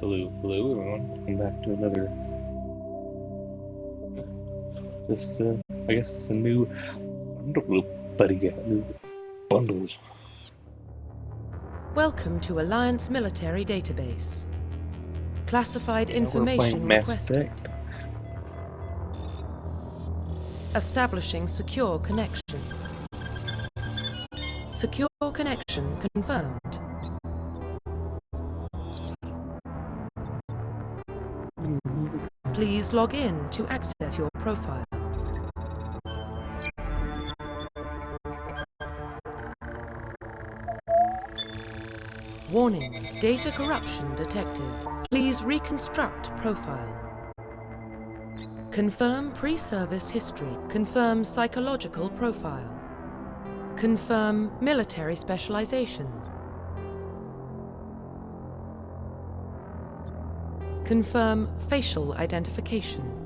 Hello, hello everyone. Welcome back to another. I guess it's a new bundle, buddy. New bundle. Welcome to Alliance Military Database. Classified Yeah, we're information playing Mass requested. Effect. Establishing secure connection. Secure connection confirmed. Please log in to access your profile. Warning, data corruption detected. Please reconstruct profile. Confirm pre-service history. Confirm psychological profile. Confirm military specialization. Confirm facial identification.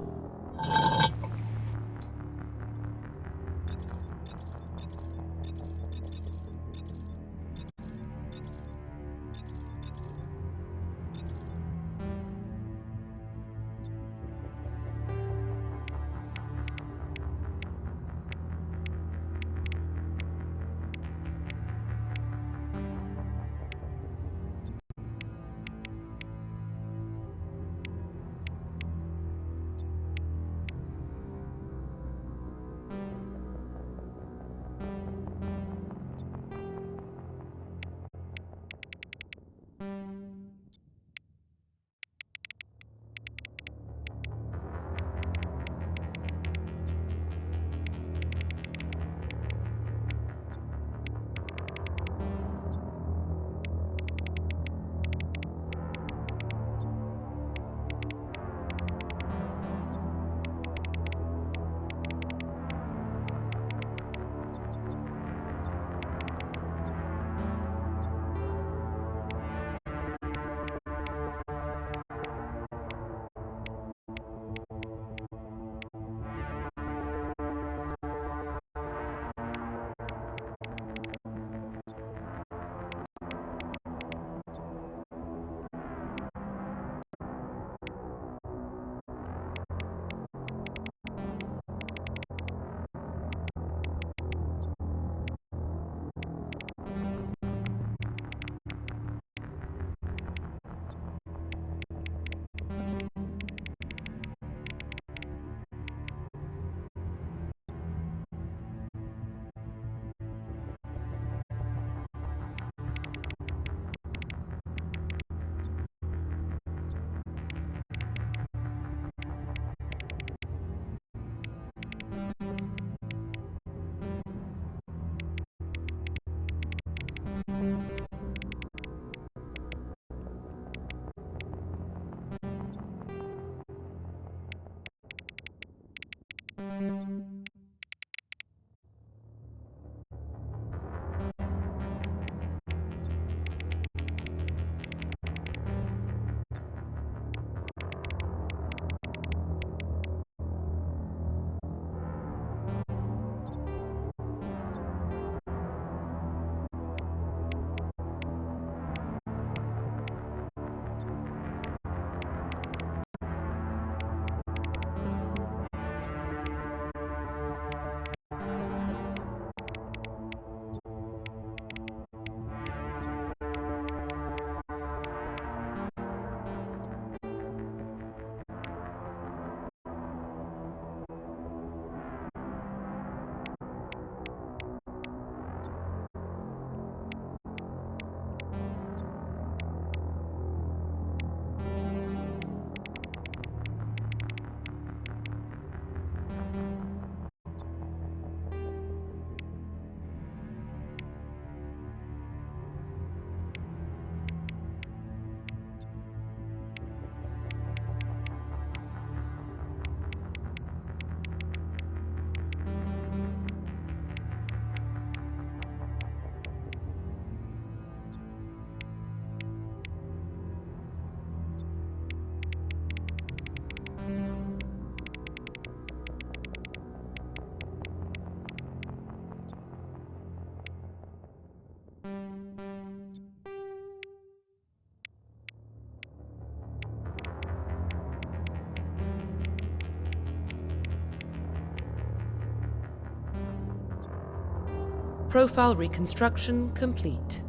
Profile reconstruction complete.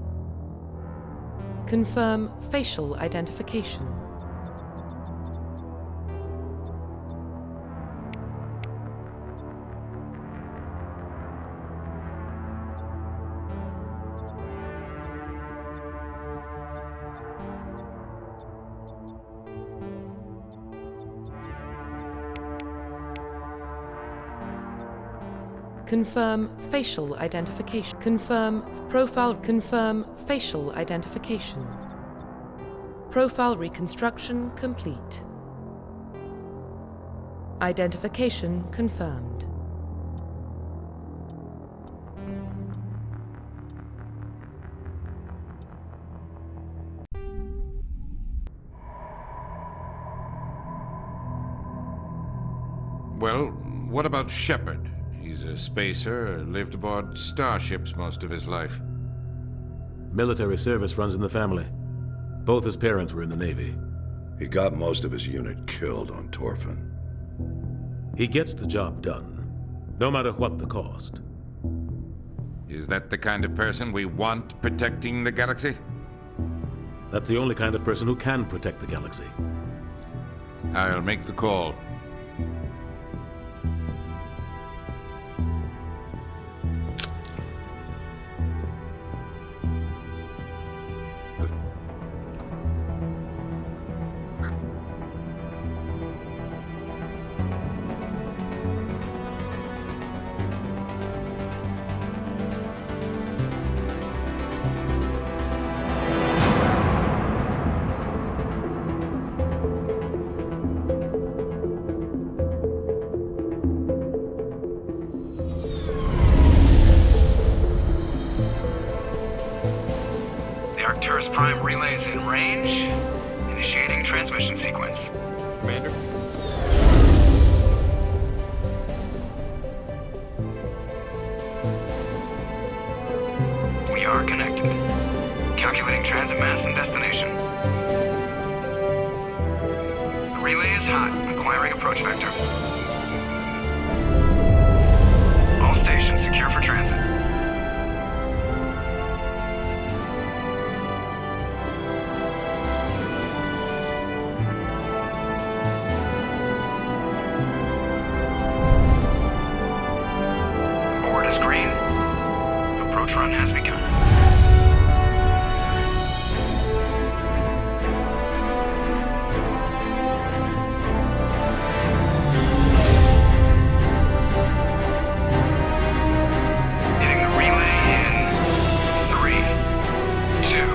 Confirm facial identification. Confirm facial identification. Confirm profile. Confirm facial identification. Profile reconstruction complete. Identification confirmed. Well, what about Shepard? He's a spacer, lived aboard starships most of his life. Military service runs in the family. Both his parents were in the Navy. He got most of his unit killed on Torfin. He gets the job done, no matter what the cost. Is that the kind of person we want protecting the galaxy? That's the only kind of person who can protect the galaxy. I'll make the call. Arcturus Prime relays in range. Initiating transmission sequence. Commander? We are connected. Calculating transit mass and destination. The relay is hot. Acquiring approach vector. All stations secure for transit. Green. Approach run has begun. Hitting the relay in 3, 2,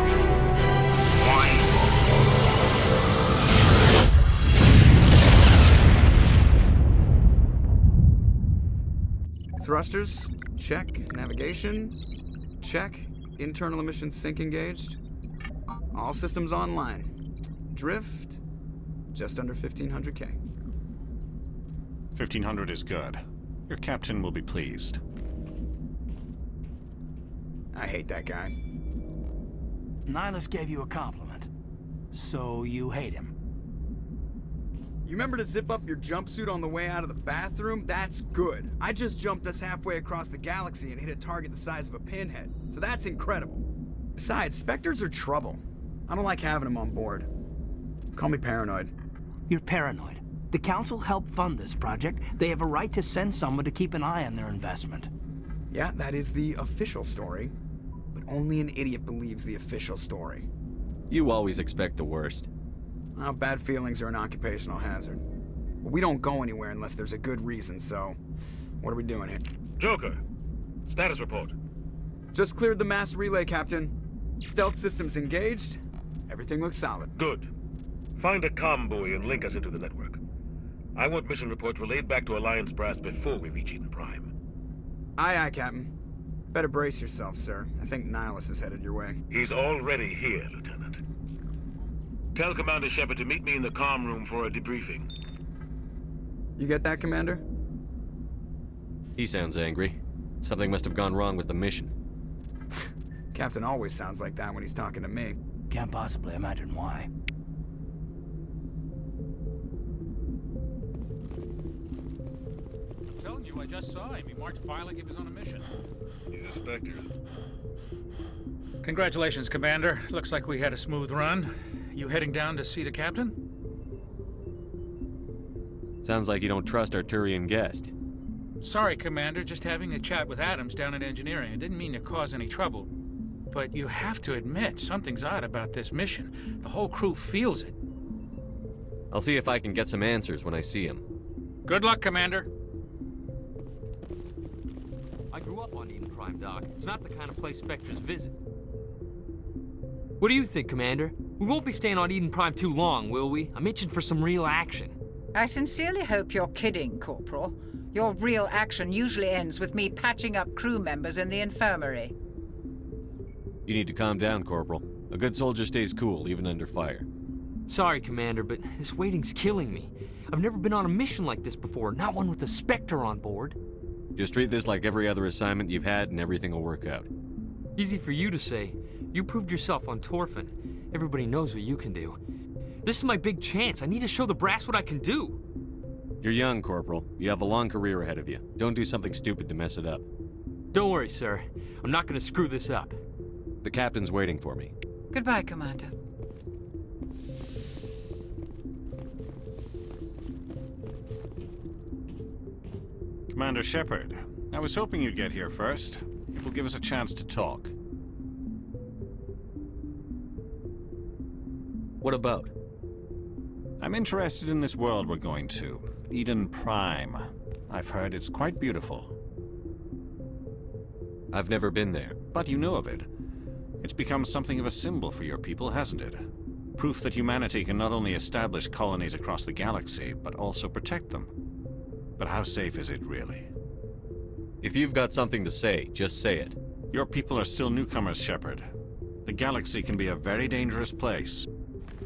1. Thrusters. Check. Navigation. Check. Internal emissions sync engaged. All systems online. Drift. Just under 1500K. 1500 is good. Your captain will be pleased. I hate that guy. Nihilus gave you a compliment. So you hate him. You remember to zip up your jumpsuit on the way out of the bathroom? That's good. I just jumped us halfway across the galaxy and hit a target the size of a pinhead, so that's incredible. Besides, Spectres are trouble. I don't like having them on board. Call me paranoid. You're paranoid. The Council helped fund this project. They have a right to send someone to keep an eye on their investment. Yeah, that is the official story. But only an idiot believes the official story. You always expect the worst. Well, bad feelings are an occupational hazard. But we don't go anywhere unless there's a good reason, so... what are we doing here? Joker, status report. Just cleared the mass relay, Captain. Stealth systems engaged. Everything looks solid. Good. Find a comm buoy and link us into the network. I want mission reports relayed back to Alliance Brass before we reach Eden Prime. Aye, aye, Captain. Better brace yourself, sir. I think Nihilus is headed your way. He's already here, Lieutenant. Tell Commander Shepard to meet me in the comm room for a debriefing. You get that, Commander? He sounds angry. Something must have gone wrong with the mission. Captain always sounds like that when he's talking to me. Can't possibly imagine why. I'm telling you, I just saw him. He marched by like he was on a mission. He's a Spectre. Congratulations, Commander. Looks like we had a smooth run. You heading down to see the captain? Sounds like you don't trust our Turian guest. Sorry, Commander. Just having a chat with Adams down at engineering. I didn't mean to cause any trouble. But you have to admit, something's odd about this mission. The whole crew feels it. I'll see if I can get some answers when I see him. Good luck, Commander. I grew up on Eden Prime, Doc. It's not the kind of place Spectres visit. What do you think, Commander? We won't be staying on Eden Prime too long, will we? I'm itching for some real action. I sincerely hope you're kidding, Corporal. Your real action usually ends with me patching up crew members in the infirmary. You need to calm down, Corporal. A good soldier stays cool, even under fire. Sorry, Commander, but this waiting's killing me. I've never been on a mission like this before, not one with a Spectre on board. Just treat this like every other assignment you've had and everything will work out. Easy for you to say. You proved yourself on Torfin. Everybody knows what you can do. This is my big chance. I need to show the brass what I can do. You're young, Corporal. You have a long career ahead of you. Don't do something stupid to mess it up. Don't worry, sir. I'm not gonna screw this up. The captain's waiting for me. Goodbye, Commander. Commander Shepard, I was hoping you'd get here first. It will give us a chance to talk. What about? I'm interested in this world we're going to, Eden Prime. I've heard it's quite beautiful. I've never been there. But you know of it. It's become something of a symbol for your people, hasn't it? Proof that humanity can not only establish colonies across the galaxy, but also protect them. But how safe is it, really? If you've got something to say, just say it. Your people are still newcomers, Shepard. The galaxy can be a very dangerous place.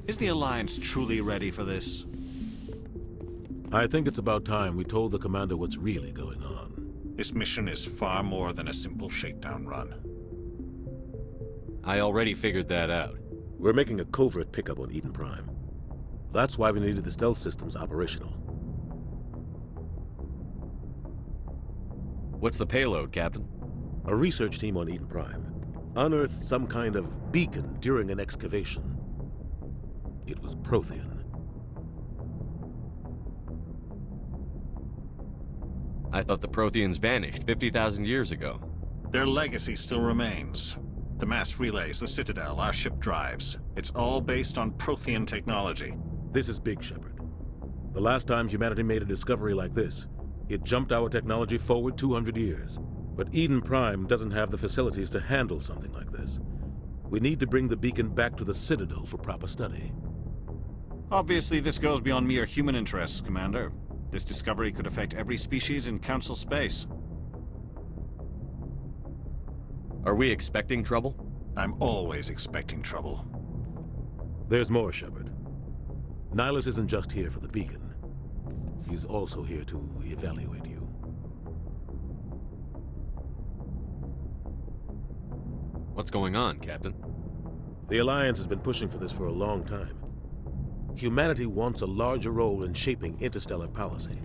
Is the Alliance truly ready for this? I think it's about time we told the Commander what's really going on. This mission is far more than a simple shakedown run. I already figured that out. We're making a covert pickup on Eden Prime. That's why we needed the stealth systems operational. What's the payload, Captain? A research team on Eden Prime unearthed some kind of beacon during an excavation. It was Prothean. I thought the Protheans vanished 50,000 years ago. Their legacy still remains. The mass relays, the Citadel, our ship drives. It's all based on Prothean technology. This is big, Shepard. The last time humanity made a discovery like this, it jumped our technology forward 200 years. But Eden Prime doesn't have the facilities to handle something like this. We need to bring the beacon back to the Citadel for proper study. Obviously, this goes beyond mere human interests, Commander. This discovery could affect every species in Council space. Are we expecting trouble? I'm always expecting trouble. There's more, Shepard. Nihilus isn't just here for the beacon. He's also here to evaluate you. What's going on, Captain? The Alliance has been pushing for this for a long time. Humanity wants a larger role in shaping interstellar policy.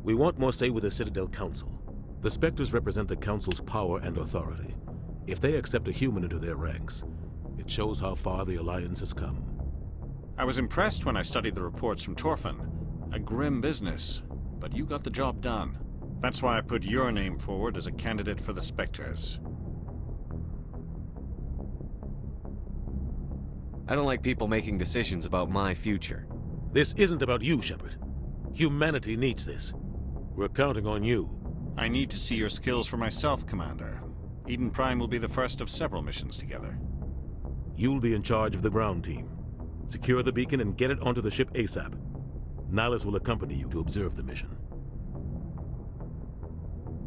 We want more say with the Citadel Council. The Spectres represent the Council's power and authority. If they accept a human into their ranks, it shows how far the Alliance has come. I was impressed when I studied the reports from Torfin. A grim business, but you got the job done. That's why I put your name forward as a candidate for the Spectres. I don't like people making decisions about my future. This isn't about you, Shepard. Humanity needs this. We're counting on you. I need to see your skills for myself, Commander. Eden Prime will be the first of several missions together. You'll be in charge of the ground team. Secure the beacon and get it onto the ship ASAP. Nihilus will accompany you to observe the mission.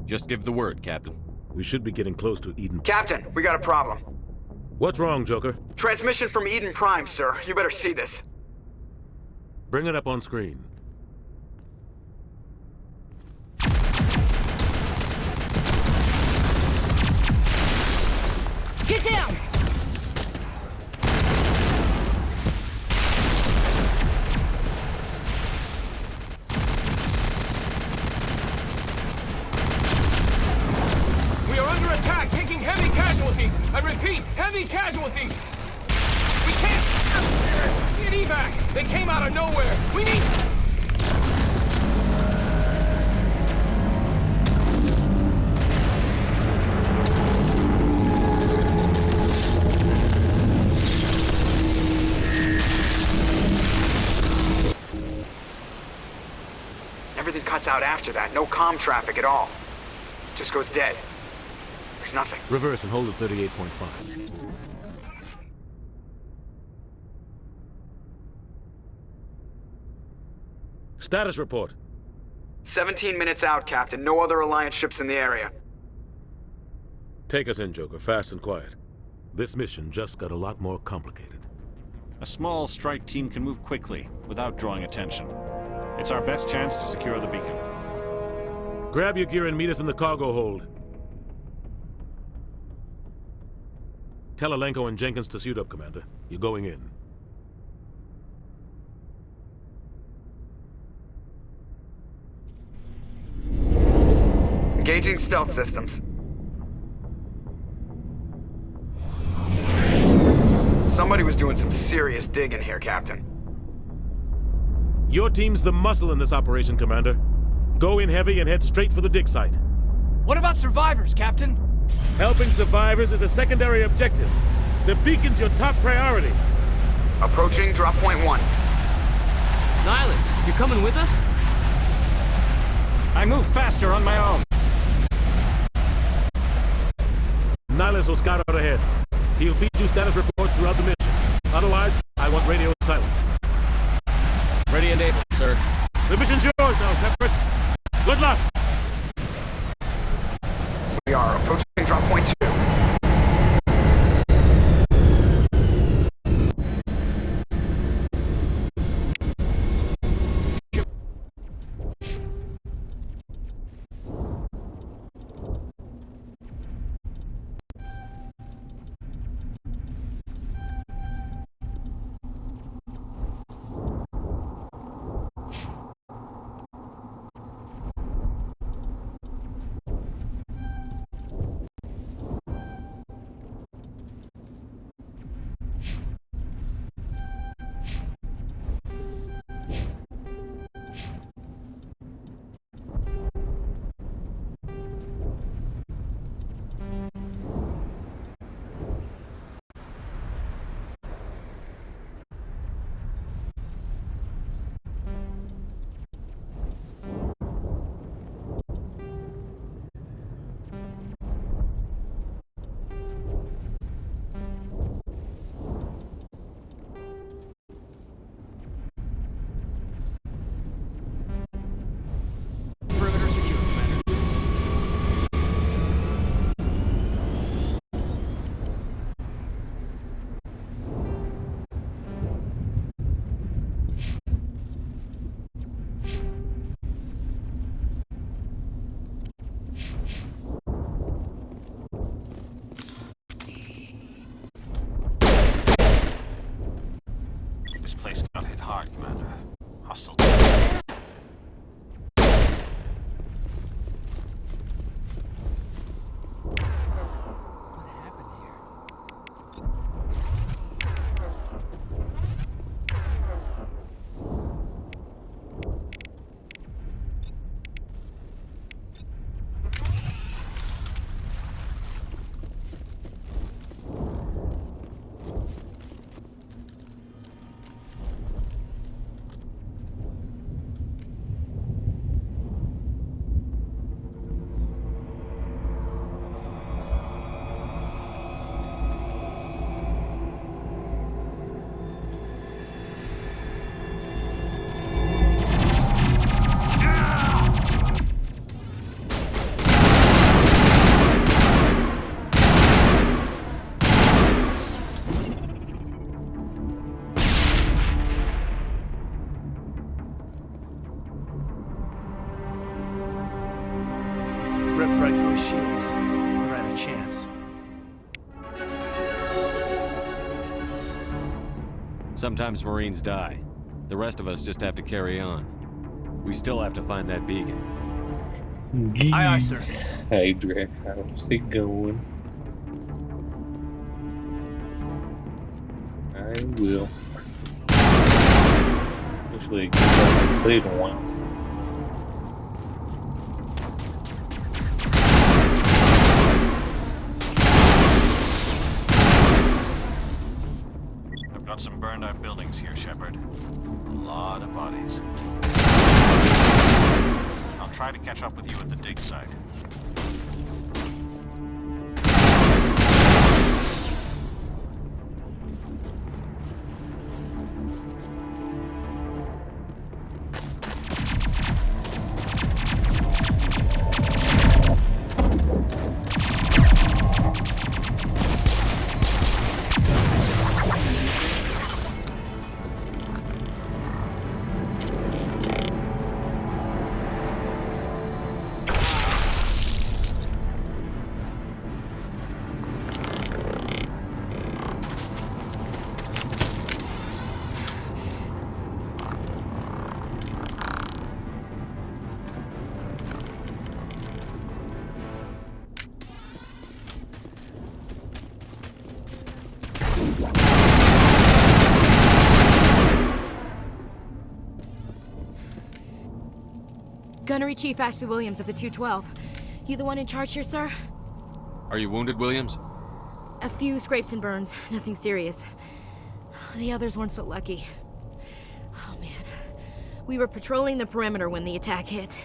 Just give the word, Captain. We should be getting close to Eden. Captain, we got a problem. What's wrong, Joker? Transmission from Eden Prime, sir. You better see this. Bring it up on screen. Get down! I repeat, heavy casualties! We can't... Get evac! They came out of nowhere! We need... Everything cuts out after that. No comm traffic at all. Just goes dead. There's nothing. Reverse and hold at 38.5. Status report. 17 minutes out, Captain. No other Alliance ships in the area. Take us in, Joker, fast and quiet. This mission just got a lot more complicated. A small strike team can move quickly, without drawing attention. It's our best chance to secure the beacon. Grab your gear and meet us in the cargo hold. Tell Alenko and Jenkins to suit up, Commander. You're going in. Engaging stealth systems. Somebody was doing some serious digging here, Captain. Your team's the muscle in this operation, Commander. Go in heavy and head straight for the dig site. What about survivors, Captain? Helping survivors is a secondary objective. The beacon's your top priority. Approaching drop point 1. Nihilus, you coming with us? I move faster on my own. Nihilus will scout out ahead. He'll feed you status reports throughout the mission. Otherwise, I want radio silence. Ready and able, sir. The mission's yours now, Shepard. Good luck! We are approaching drop point 2. This place got hit hard, Commander. Hostile. Ripped right through his shields. Never had a chance. Sometimes Marines die. The rest of us just have to carry on. We still have to find that beacon. Aye, aye, sir. Hydra, how's it going? will. Especially if I haven't played in a while. I've got some burned out buildings here, Shepard. A lot of bodies. I'll try to catch up with you at the dig site. Gunnery Chief Ashley Williams of the 212. You the one in charge here, sir? Are you wounded, Williams? A few scrapes and burns, nothing serious. The others weren't so lucky. Oh man. We were patrolling the perimeter when the attack hit.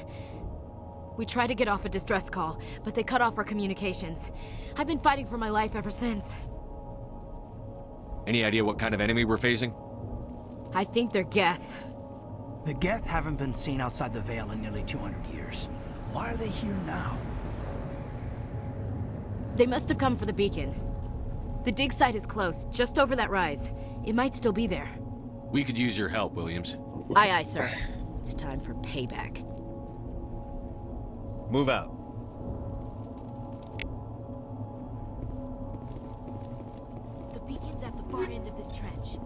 We tried to get off a distress call, but they cut off our communications. I've been fighting for my life ever since. Any idea what kind of enemy we're facing? I think they're Geth. The Geth haven't been seen outside the Veil in nearly 200 years. Why are they here now? They must have come for the beacon. The dig site is close, just over that rise. It might still be there. We could use your help, Williams. Aye, aye, sir. It's time for payback. Move out. The beacon's at the far end of this trench.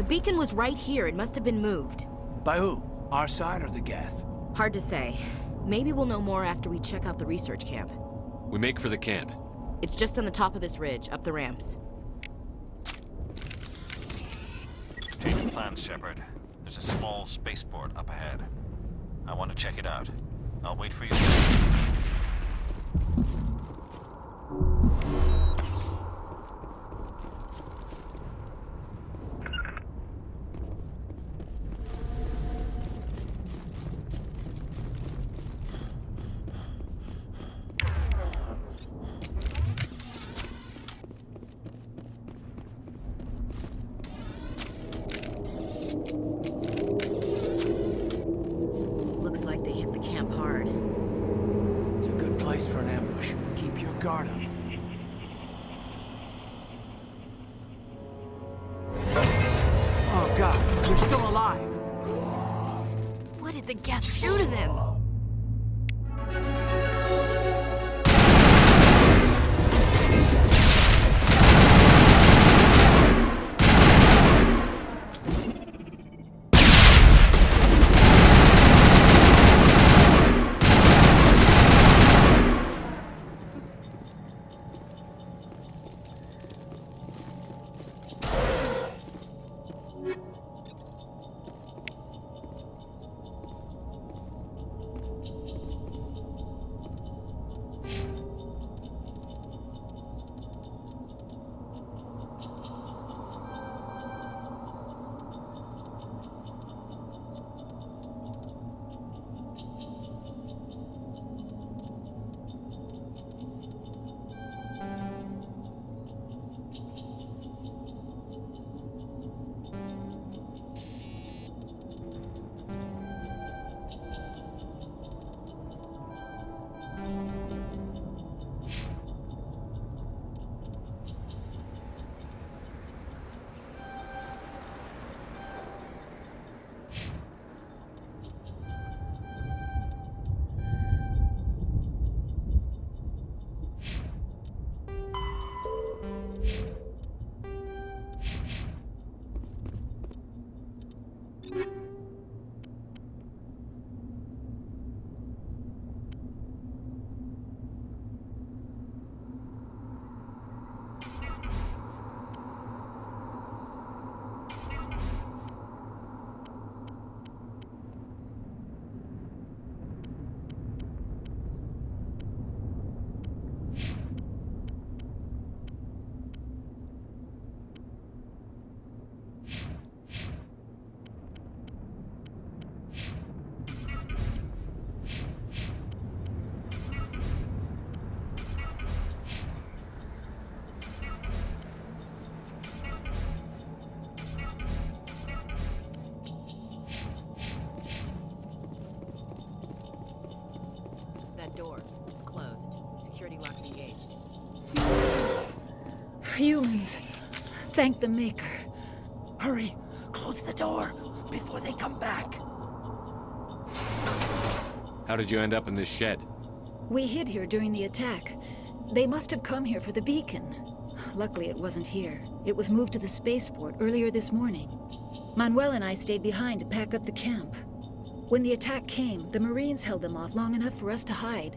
Beacon was right here. It must have been moved. By who? Our side or the Geth? Hard to say. Maybe we'll know more after we check out the research camp. We make for the camp. It's just on the top of this ridge, up the ramps. Change of plans, Shepard. There's a small spaceport up ahead. I want to check it out. I'll wait for you. Looks like they hit the camp hard. It's a good place for an ambush. Keep your guard up. Oh god, they're still alive. What did the Geth do to them? front door. It's closed. Security lock engaged. Humans. Thank the Maker. Hurry! Close the door before they come back. How did you end up in this shed? We hid here during the attack. They must have come here for the beacon. Luckily, it wasn't here. It was moved to the spaceport earlier this morning. Manuel and I stayed behind to pack up the camp. When the attack came, the Marines held them off long enough for us to hide.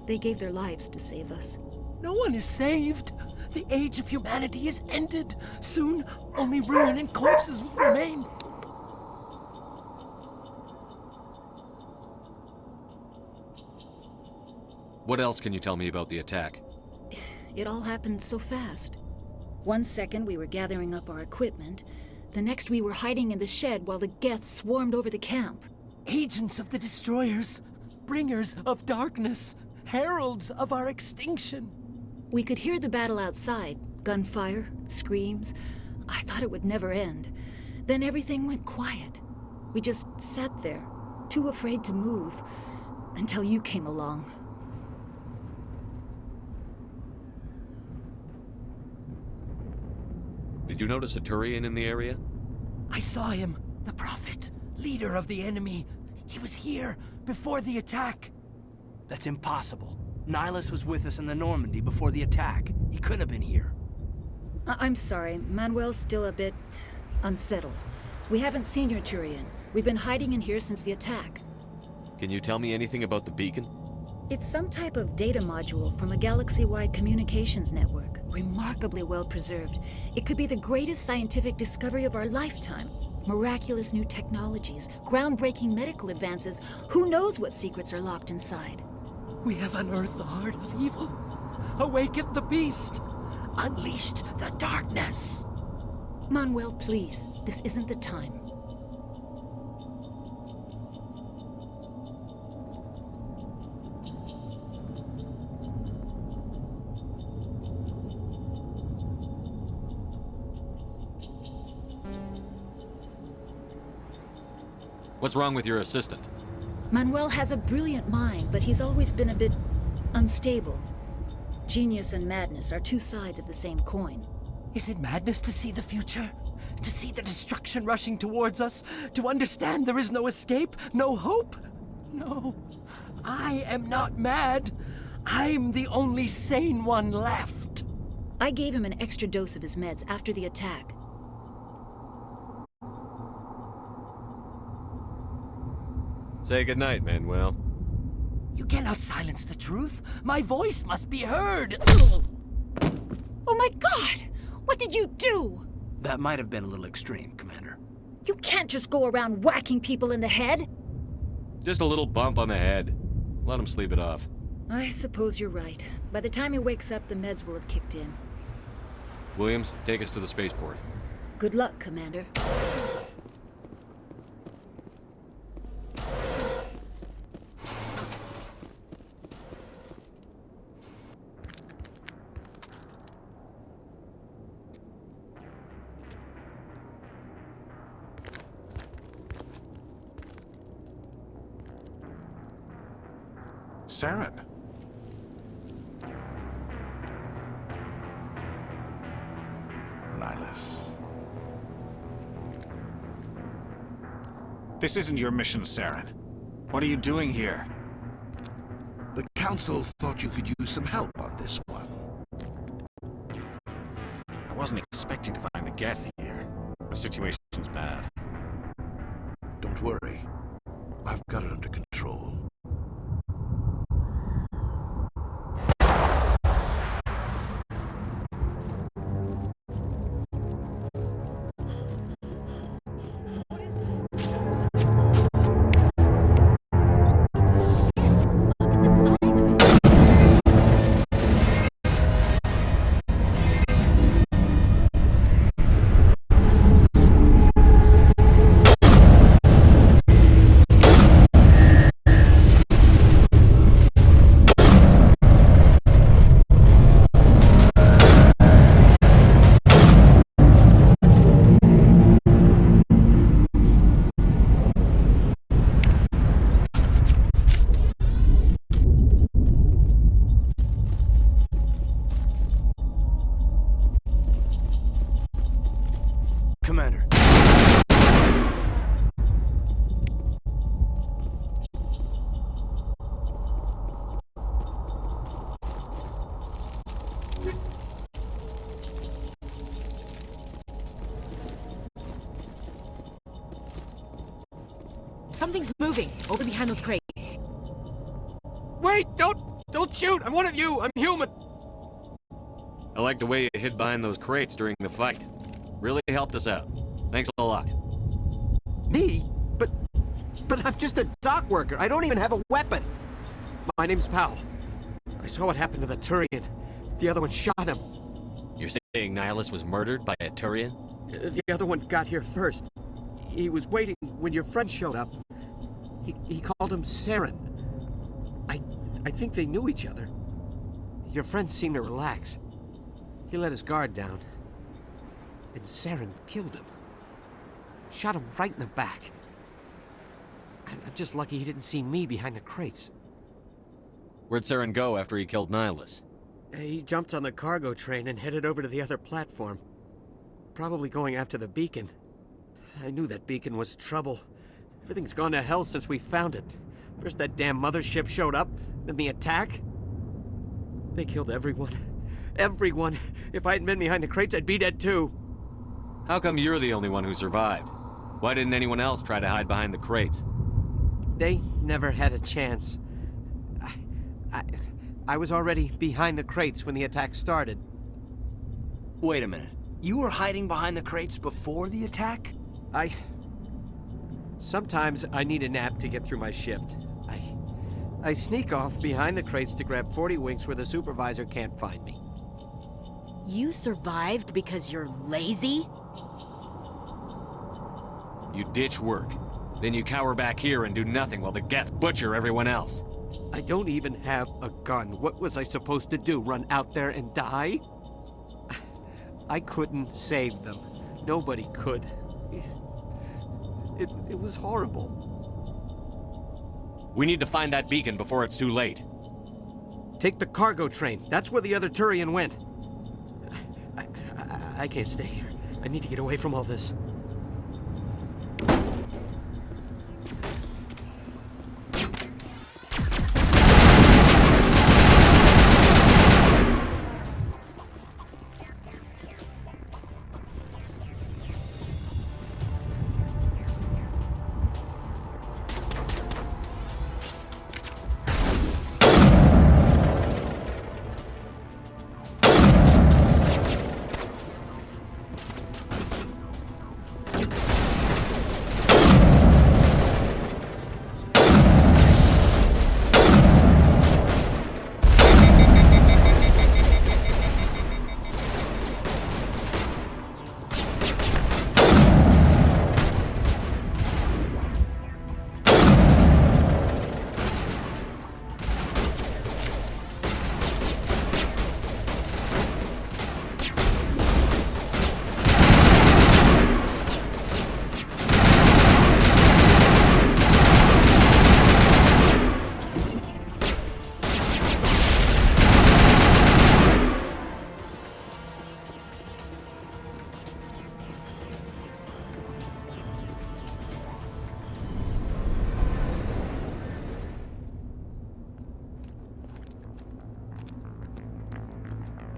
They gave their lives to save us. No one is saved. The age of humanity is ended. Soon, only ruin and corpses will remain. What else can you tell me about the attack? It all happened so fast. 1 second we were gathering up our equipment. The next we were hiding in the shed while the Geth swarmed over the camp. Agents of the Destroyers, bringers of darkness, heralds of our extinction. We could hear the battle outside. Gunfire, screams. I thought it would never end. Then everything went quiet. We just sat there, too afraid to move, until you came along. Did you notice a Turian in the area? I saw him, the Prophet, leader of the enemy. He was here before the attack. That's impossible. Nihilus was with us in the Normandy before the attack. He couldn't have been here. I'm sorry, Manuel's still a bit unsettled. We haven't seen your Turian. We've been hiding in here since the attack. Can you tell me anything about the beacon? It's some type of data module from a galaxy-wide communications network. Remarkably well preserved. It could be the greatest scientific discovery of our lifetime. Miraculous new technologies, groundbreaking medical advances. Who knows what secrets are locked inside? We have unearthed the heart of evil, awakened the beast, unleashed the darkness. Manuel, please. This isn't the time. What's wrong with your assistant? Manuel has a brilliant mind, but he's always been a bit unstable. Genius and madness are two sides of the same coin. Is it madness to see the future? To see the destruction rushing towards us? To understand there is no escape? No hope? No. I am not mad. I'm the only sane one left. I gave him an extra dose of his meds after the attack. Say goodnight, Manuel. You cannot silence the truth. My voice must be heard. Oh my God! What did you do? That might have been a little extreme, Commander. You can't just go around whacking people in the head. Just a little bump on the head. Let him sleep it off. I suppose you're right. By the time he wakes up, the meds will have kicked in. Williams, take us to the spaceport. Good luck, Commander. Saren. Nihilus. This isn't your mission, Saren. What are you doing here? The Council thought you could use some help on this one. I wasn't expecting to find the Geth here. The situation's bad. Don't worry. I've got it under control. Something's moving over behind those crates. Wait! Don't shoot! I'm one of you! I'm human! I like the way you hid behind those crates during the fight. Really helped us out. Thanks a lot. Me? But I'm just a dock worker. I don't even have a weapon. My name's Powell. I saw what happened to the Turian. The other one shot him. You're saying Nihilus was murdered by a Turian? The other one got here first. He was waiting when your friend showed up. He called him Saren. I think they knew each other. Your friend seemed to relax. He let his guard down. And Saren killed him. Shot him right in the back. I'm just lucky he didn't see me behind the crates. Where'd Saren go after he killed Nihilus? He jumped on the cargo train and headed over to the other platform. Probably going after the beacon. I knew that beacon was trouble. Everything's gone to hell since we found it. First that damn mothership showed up, then the attack. They killed everyone. Everyone! If I hadn't been behind the crates, I'd be dead too. How come you're the only one who survived? Why didn't anyone else try to hide behind the crates? They never had a chance. I was already behind the crates when the attack started. Wait a minute. You were hiding behind the crates before the attack? Sometimes I need a nap to get through my shift. I sneak off behind the crates to grab 40 winks where the supervisor can't find me. You survived because you're lazy? You ditch work. Then you cower back here and do nothing while the Geth butcher everyone else. I don't even have a gun. What was I supposed to do? Run out there and die? I couldn't save them. Nobody could. It was horrible. We need to find that beacon before it's too late. Take the cargo train. That's where the other Turian went. I can't stay here. I need to get away from all this.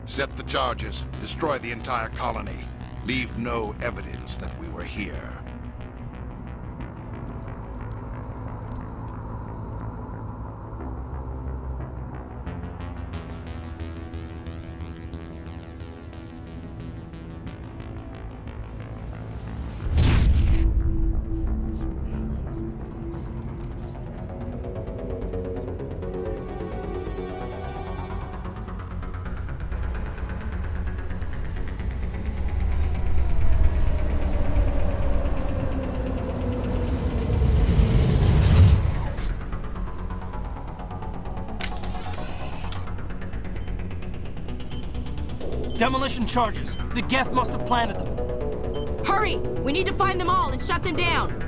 Set the charges. Destroy the entire colony. Leave no evidence that we were here. Demolition charges. The Geth must have planted them. Hurry! We need to find them all and shut them down!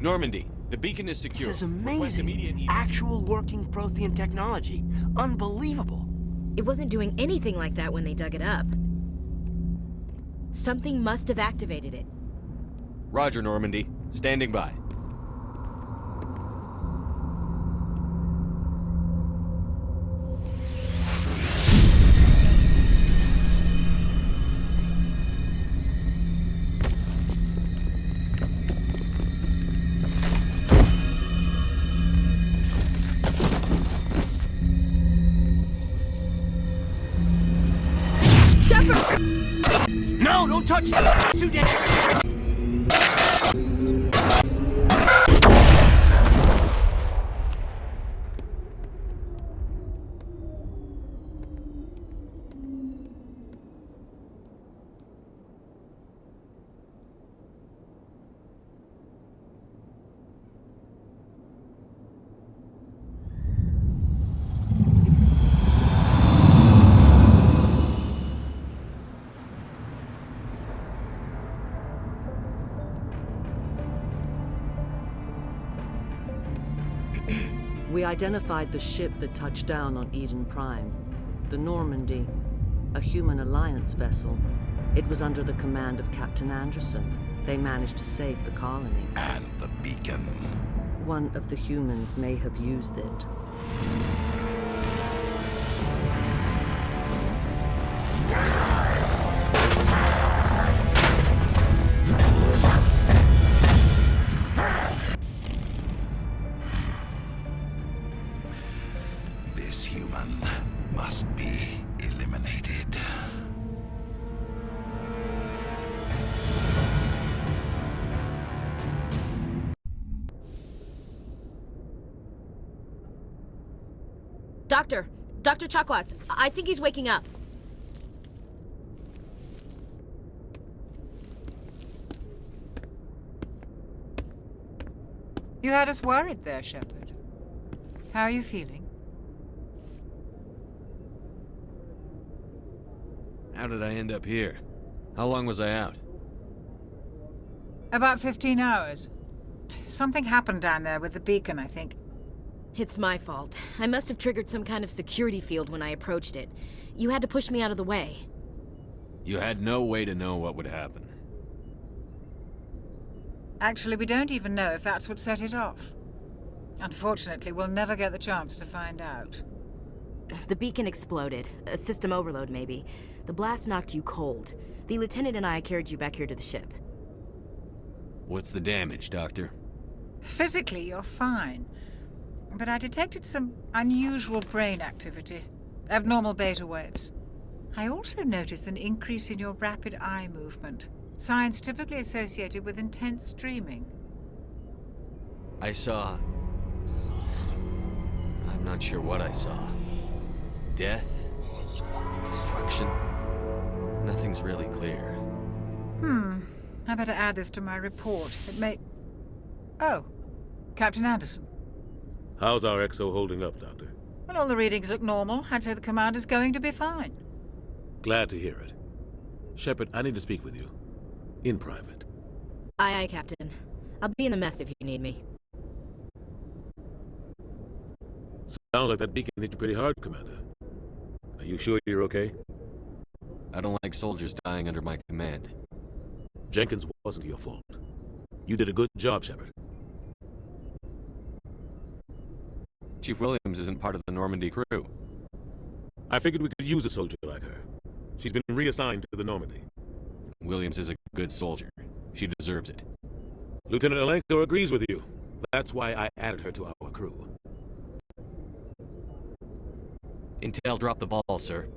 Normandy, the beacon is secure. This is amazing. Actual working Prothean technology. Unbelievable. It wasn't doing anything like that when they dug it up. Something must have activated it. Roger, Normandy. Standing by. No, don't touch it! Too dangerous! We identified the ship that touched down on Eden Prime. The Normandy, a human alliance vessel. It was under the command of Captain Anderson. They managed to save the colony. And the beacon. One of the humans may have used it. This human must be eliminated. Dr. Chakwas, I think he's waking up. You had us worried there, Shepard. How are you feeling? How did I end up here? How long was I out? About 15 hours. Something happened down there with the beacon, I think. It's my fault. I must have triggered some kind of security field when I approached it. You had to push me out of the way. You had no way to know what would happen. Actually, we don't even know if that's what set it off. Unfortunately, we'll never get the chance to find out. The beacon exploded. A system overload, maybe. The blast knocked you cold. The lieutenant and I carried you back here to the ship. What's the damage, Doctor? Physically, you're fine. But I detected some unusual brain activity. Abnormal beta waves. I also noticed an increase in your rapid eye movement. Signs typically associated with intense dreaming. I saw... I'm not sure what I saw. Death? Destruction? Nothing's really clear. I better add this to my report. It may... Oh, Captain Anderson. How's our XO holding up, Doctor? Well, all the readings look normal. I'd say the commander's going to be fine. Glad to hear it. Shepard, I need to speak with you. In private. Aye, Captain. I'll be in the mess if you need me. Sounds like that beacon hit you pretty hard, Commander. Are you sure you're okay? I don't like soldiers dying under my command. Jenkins wasn't your fault. You did a good job, Shepard. Chief Williams isn't part of the Normandy crew. I figured we could use a soldier like her. She's been reassigned to the Normandy. Williams is a good soldier. She deserves it. Lieutenant Alenko agrees with you. That's why I added her to our crew. Intel dropped the ball, sir.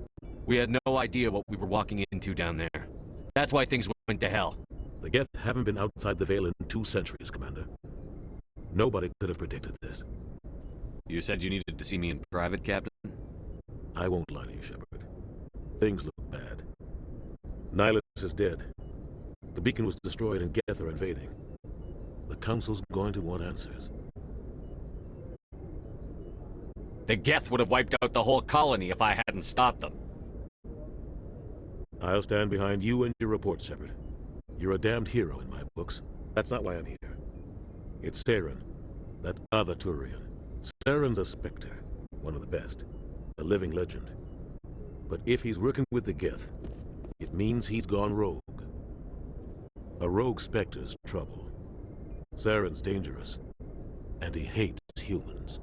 We had no idea what we were walking into down there. That's why things went to hell. The Geth haven't been outside the Veil in 2 centuries, Commander. Nobody could have predicted this. You said you needed to see me in private, Captain? I won't lie to you, Shepard. Things look bad. Nihilus is dead. The beacon was destroyed and Geth are invading. The Council's going to want answers. The Geth would have wiped out the whole colony if I hadn't stopped them. I'll stand behind you and your report, Shepard. You're a damned hero in my books. That's not why I'm here. It's Saren, that other Turian. Saren's a Spectre, one of the best, a living legend. But if he's working with the Geth, it means he's gone rogue. A rogue Spectre's trouble. Saren's dangerous, and he hates humans.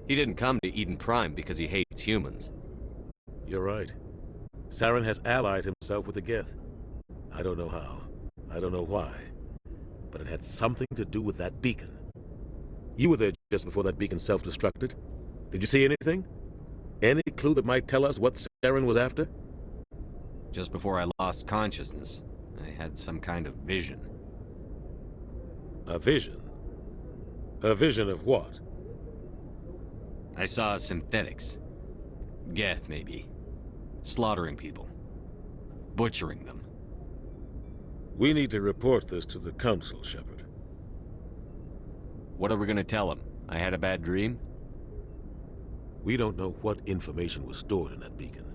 He didn't come to Eden Prime because he hates humans. You're right. Saren has allied himself with the Geth. I don't know how. I don't know why. But it had something to do with that beacon. You were there just before that beacon self-destructed. Did you see anything? Any clue that might tell us what Saren was after? Just before I lost consciousness, I had some kind of vision. A vision? A vision of what? I saw synthetics. Geth, maybe. Slaughtering people. Butchering them. We need to report this to the Council, Shepard. What are we gonna tell him? I had a bad dream? We don't know what information was stored in that beacon.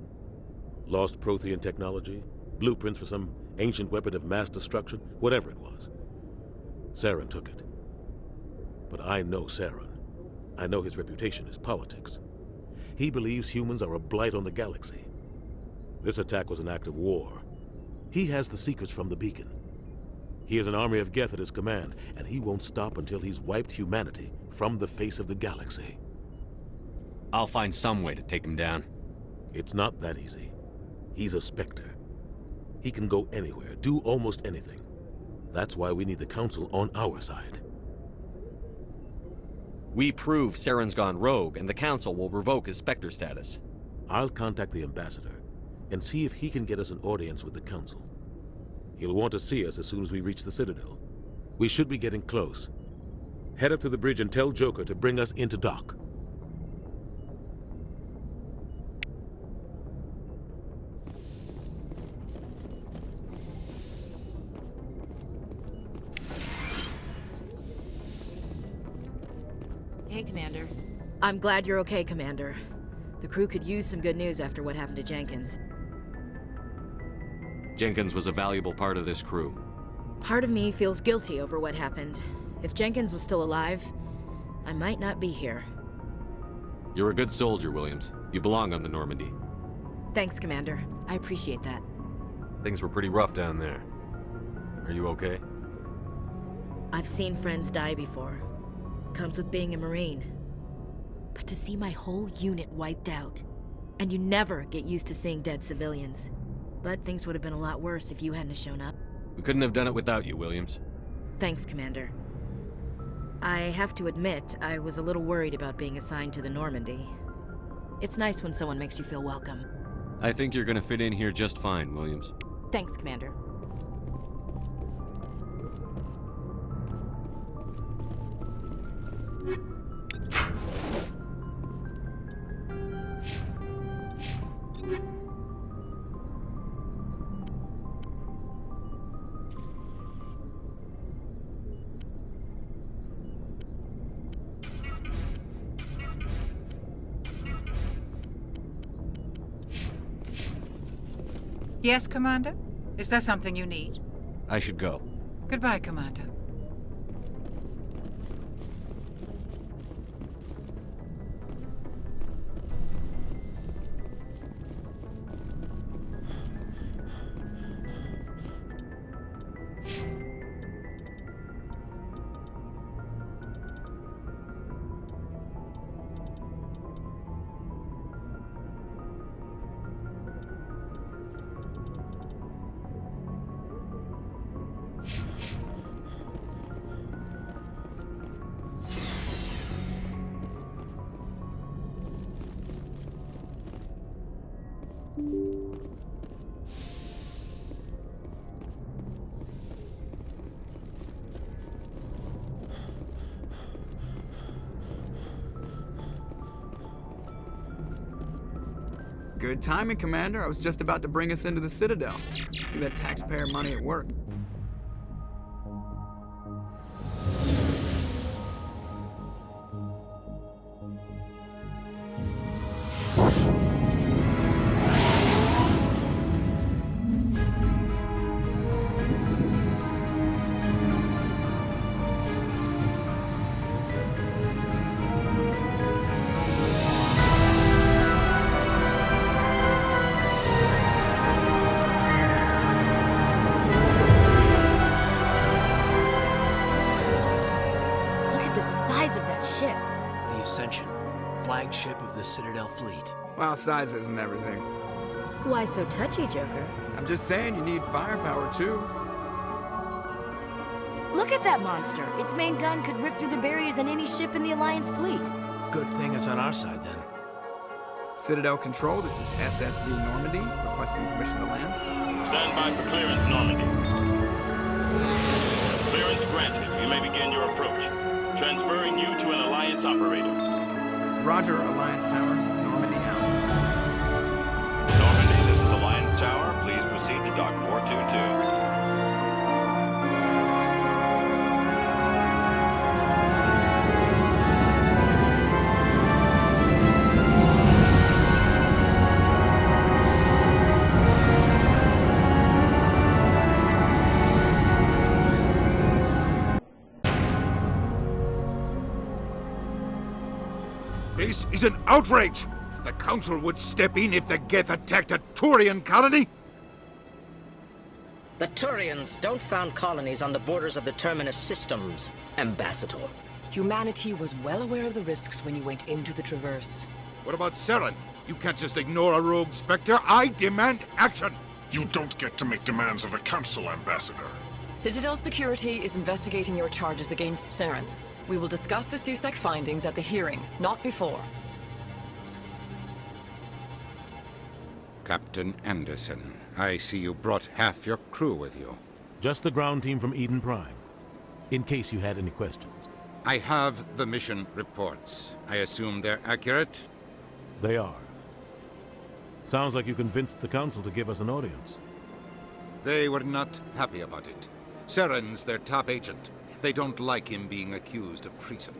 Lost Prothean technology? Blueprints for some ancient weapon of mass destruction? Whatever it was. Saren took it. But I know Saren. I know his reputation is politics. He believes humans are a blight on the galaxy. This attack was an act of war. He has the secrets from the beacon. He has an army of Geth at his command, and he won't stop until he's wiped humanity from the face of the galaxy. I'll find some way to take him down. It's not that easy. He's a Spectre. He can go anywhere, do almost anything. That's why we need the Council on our side. We prove Saren's gone rogue, and the Council will revoke his Spectre status. I'll contact the Ambassador and see if he can get us an audience with the Council. He'll want to see us as soon as we reach the Citadel. We should be getting close. Head up to the bridge and tell Joker to bring us into dock. Hey, Commander. I'm glad you're okay, Commander. The crew could use some good news after what happened to Jenkins. Jenkins was a valuable part of this crew. Part of me feels guilty over what happened. If Jenkins was still alive, I might not be here. You're a good soldier, Williams. You belong on the Normandy. Thanks, Commander. I appreciate that. Things were pretty rough down there. Are you okay? I've seen friends die before. Comes with being a Marine. But to see my whole unit wiped out, and you never get used to seeing dead civilians. But things would have been a lot worse if you hadn't shown up. We couldn't have done it without you, Williams. Thanks, Commander. I have to admit, I was a little worried about being assigned to the Normandy. It's nice when someone makes you feel welcome. I think you're gonna fit in here just fine, Williams. Thanks, Commander. Yes, Commander? Is there something you need? I should go. Goodbye, Commander. Good timing, Commander. I was just about to bring us into the Citadel. See that taxpayer money at work. Citadel fleet. Well, size isn't everything. Why so touchy, Joker? I'm just saying you need firepower, too. Look at that monster. Its main gun could rip through the barriers in any ship in the Alliance fleet. Good thing it's on our side, then. Citadel Control, this is SSV Normandy, requesting permission to land. Stand by for clearance, Normandy. Clearance granted. You may begin your approach. Transferring you to an Alliance operator. Roger, Alliance Tower. Normandy out. Normandy, this is Alliance Tower. Please proceed to Dock 422. This is an outrage! The Council would step in if the Geth attacked a Turian colony? The Turians don't found colonies on the borders of the Terminus systems, Ambassador. Humanity was well aware of the risks when you went into the Traverse. What about Saren? You can't just ignore a rogue Spectre. I demand action! You don't get to make demands of the Council, Ambassador. Citadel Security is investigating your charges against Saren. We will discuss the CSEC findings at the hearing, not before. Captain Anderson, I see you brought half your crew with you. Just the ground team from Eden Prime, in case you had any questions. I have the mission reports. I assume they're accurate? They are. Sounds like you convinced the Council to give us an audience. They were not happy about it. Saren's their top agent. They don't like him being accused of treason.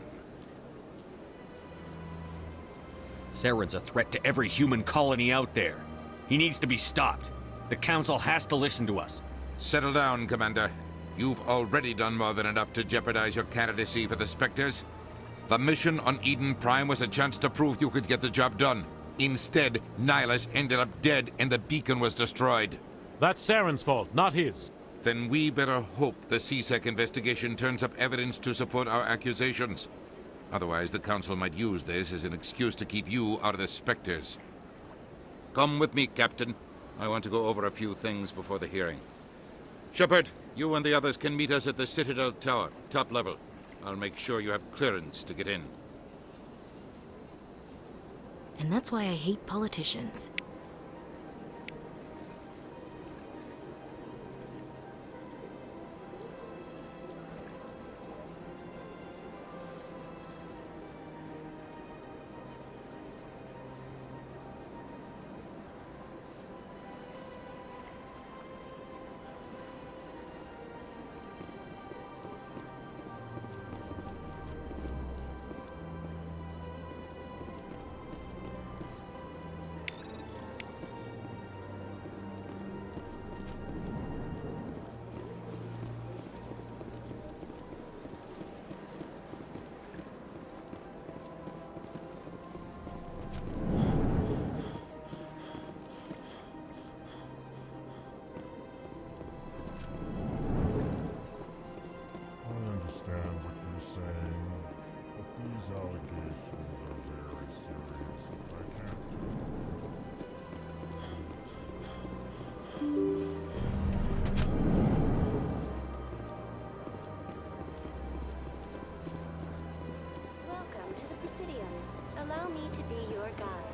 Saren's a threat to every human colony out there. He needs to be stopped. The Council has to listen to us. Settle down, Commander. You've already done more than enough to jeopardize your candidacy for the Spectres. The mission on Eden Prime was a chance to prove you could get the job done. Instead, Nihilus ended up dead and the beacon was destroyed. That's Saren's fault, not his. Then we better hope the CSEC investigation turns up evidence to support our accusations. Otherwise, the Council might use this as an excuse to keep you out of the Spectres. Come with me, Captain. I want to go over a few things before the hearing. Shepard, you and the others can meet us at the Citadel Tower, top level. I'll make sure you have clearance to get in. And that's why I hate politicians. Welcome to the Presidium. Allow me to be your guide.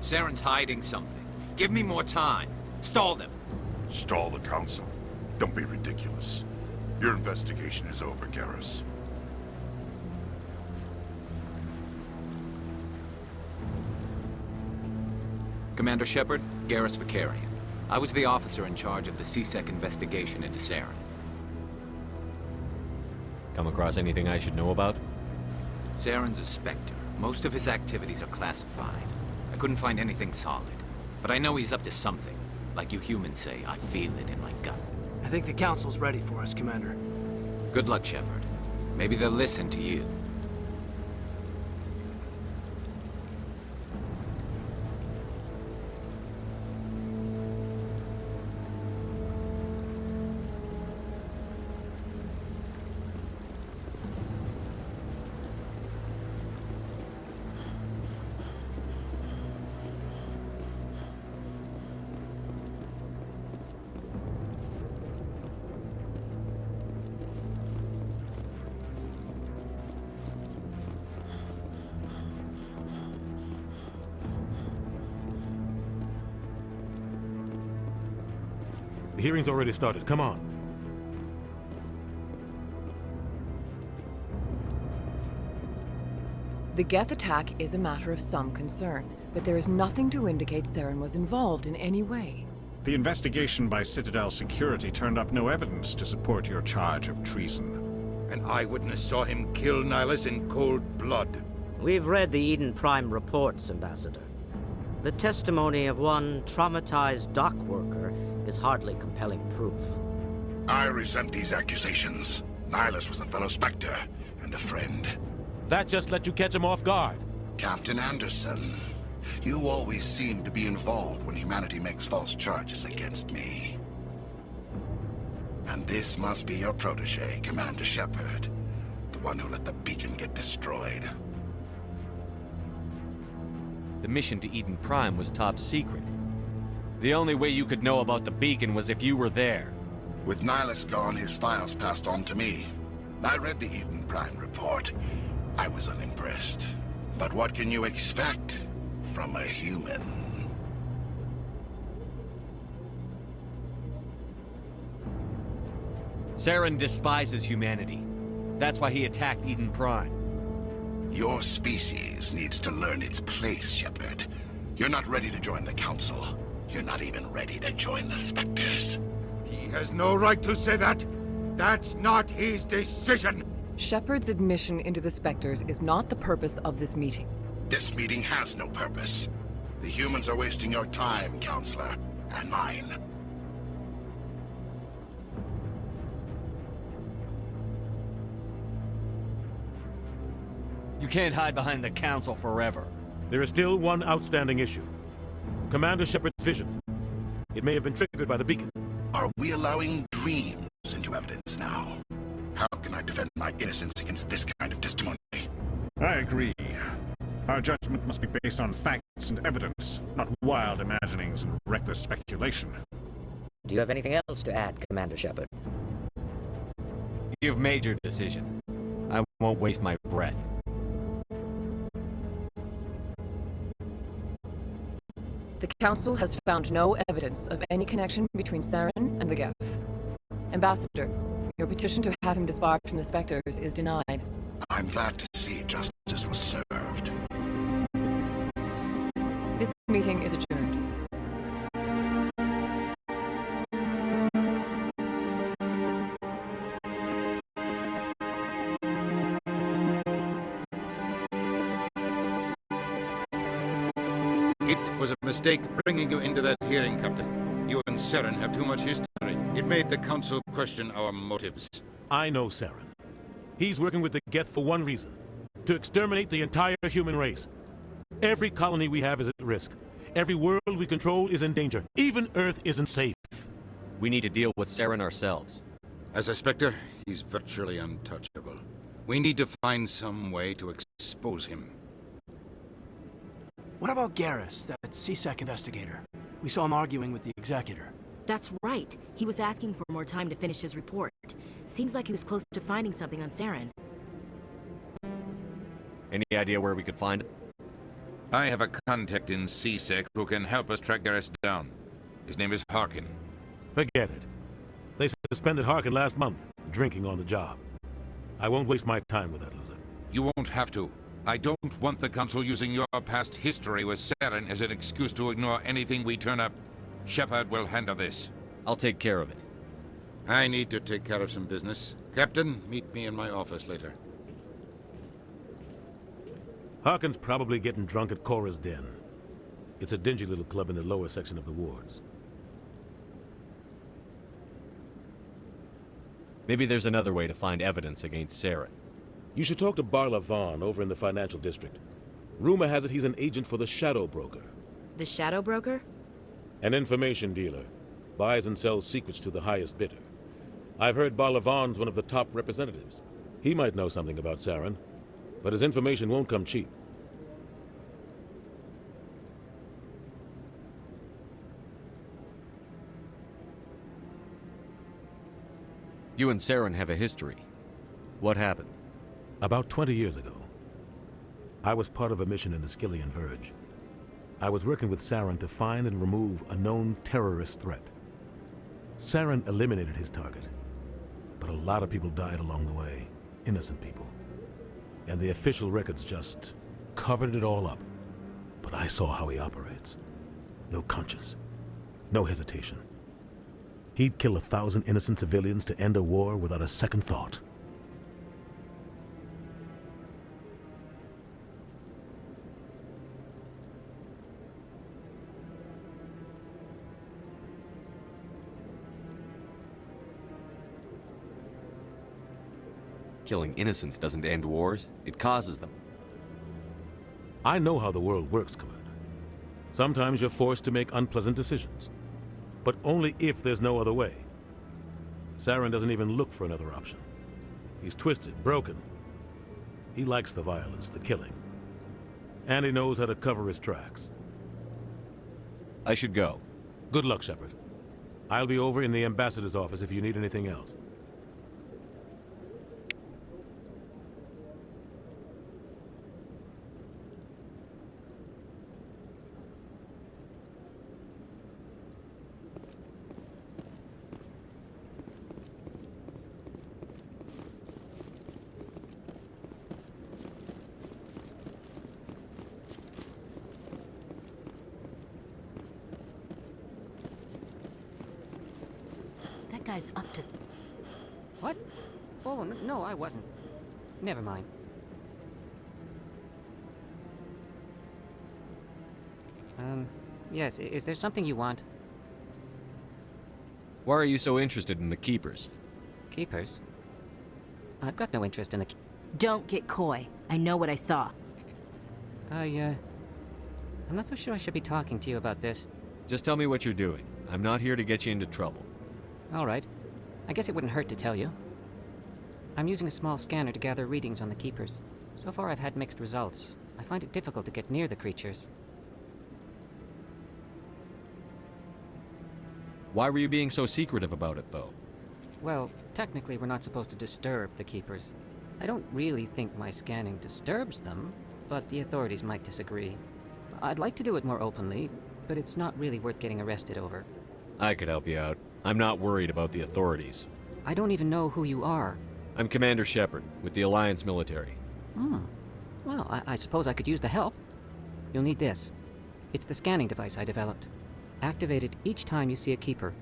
Saren's hiding something. Give me more time. Stall them. Stall the Council? Don't be ridiculous. Your investigation is over, Garrus. Commander Shepard, Garrus Vakarian. I was the officer in charge of the CSEC investigation into Saren. Come across anything I should know about? Saren's a Spectre. Most of his activities are classified. I couldn't find anything solid. But I know he's up to something. Like you humans say, I feel it in my gut. I think the Council's ready for us, Commander. Good luck, Shepard. Maybe they'll listen to you. The hearing's already started. Come on. The Geth attack is a matter of some concern, but there is nothing to indicate Saren was involved in any way. The investigation by Citadel Security turned up no evidence to support your charge of treason. An eyewitness saw him kill Nihilus in cold blood. We've read the Eden Prime reports, Ambassador. The testimony of one traumatized dock worker is hardly compelling proof. I resent these accusations. Nihilus was a fellow Spectre and a friend. That just let you catch him off guard. Captain Anderson, you always seem to be involved when humanity makes false charges against me. And this must be your protege, Commander Shepard. The one who let the beacon get destroyed. The mission to Eden Prime was top secret. The only way you could know about the beacon was if you were there. With Nihilus gone, his files passed on to me. I read the Eden Prime report. I was unimpressed. But what can you expect from a human? Saren despises humanity. That's why he attacked Eden Prime. Your species needs to learn its place, Shepard. You're not ready to join the Council. You're not even ready to join the Spectres. He has no right to say that. That's not his decision. Shepard's admission into the Spectres is not the purpose of this meeting. This meeting has no purpose. The humans are wasting your time, Counselor, and mine. You can't hide behind the Council forever. There is still one outstanding issue. Commander Shepard's vision. It may have been triggered by the beacon. Are we allowing dreams into evidence now? How can I defend my innocence against this kind of testimony? I agree. Our judgment must be based on facts and evidence, not wild imaginings and reckless speculation. Do you have anything else to add, Commander Shepard? You've made your decision. I won't waste my breath. The Council has found no evidence of any connection between Saren and the Geth. Ambassador, your petition to have him disbarred from the Spectres is denied. I'm glad to see justice was served. This meeting is adjourned. It was a mistake bringing you into that hearing, Captain. You and Saren have too much history. It made the Council question our motives. I know Saren. He's working with the Geth for one reason. To exterminate the entire human race. Every colony we have is at risk. Every world we control is in danger. Even Earth isn't safe. We need to deal with Saren ourselves. As a Spectre, he's virtually untouchable. We need to find some way to expose him. What about Garrus, that CSEC investigator? We saw him arguing with the Executor. That's right. He was asking for more time to finish his report. Seems like he was close to finding something on Saren. Any idea where we could find it? I have a contact in CSEC who can help us track Garrus down. His name is Harkin. Forget it. They suspended Harkin last month, drinking on the job. I won't waste my time with that loser. You won't have to. I don't want the Council using your past history with Saren as an excuse to ignore anything we turn up. Shepard will handle this. I'll take care of it. I need to take care of some business. Captain, meet me in my office later. Harkin's probably getting drunk at Cora's Den. It's a dingy little club in the lower section of the wards. Maybe there's another way to find evidence against Saren. You should talk to Barla Vaughn over in the financial district. Rumor has it he's an agent for the Shadow Broker. The Shadow Broker? An information dealer. Buys and sells secrets to the highest bidder. I've heard Barla Vaughn's one of the top representatives. He might know something about Saren, but his information won't come cheap. You and Saren have a history. What happened? About 20 years ago, I was part of a mission in the Skillian Verge. I was working with Saren to find and remove a known terrorist threat. Saren eliminated his target, but a lot of people died along the way, innocent people. And the official records just covered it all up. But I saw how he operates. No conscience, no hesitation. He'd kill 1,000 innocent civilians to end a war without a second thought. Killing innocents doesn't end wars, it causes them. I know how the world works, Commander. Sometimes you're forced to make unpleasant decisions, but only if there's no other way. Saren doesn't even look for another option. He's twisted, broken. He likes the violence, the killing. And he knows how to cover his tracks. I should go. Good luck, Shepard. I'll be over in the ambassador's office if you need anything else. Guy's up to... What? Oh, no, I wasn't. Never mind. Yes, is there something you want? Why are you so interested in the Keepers? Keepers? I've got no interest in the... Don't get coy. I know what I saw. I'm not so sure I should be talking to you about this. Just tell me what you're doing. I'm not here to get you into trouble. All right. I guess it wouldn't hurt to tell you. I'm using a small scanner to gather readings on the Keepers. So far I've had mixed results. I find it difficult to get near the creatures. Why were you being so secretive about it, though? Well, technically we're not supposed to disturb the Keepers. I don't really think my scanning disturbs them, but the authorities might disagree. I'd like to do it more openly, but it's not really worth getting arrested over. I could help you out. I'm not worried about the authorities. I don't even know who you are. I'm Commander Shepard, with the Alliance military. Well, I suppose I could use the help. You'll need this. It's the scanning device I developed. Activate it each time you see a Keeper.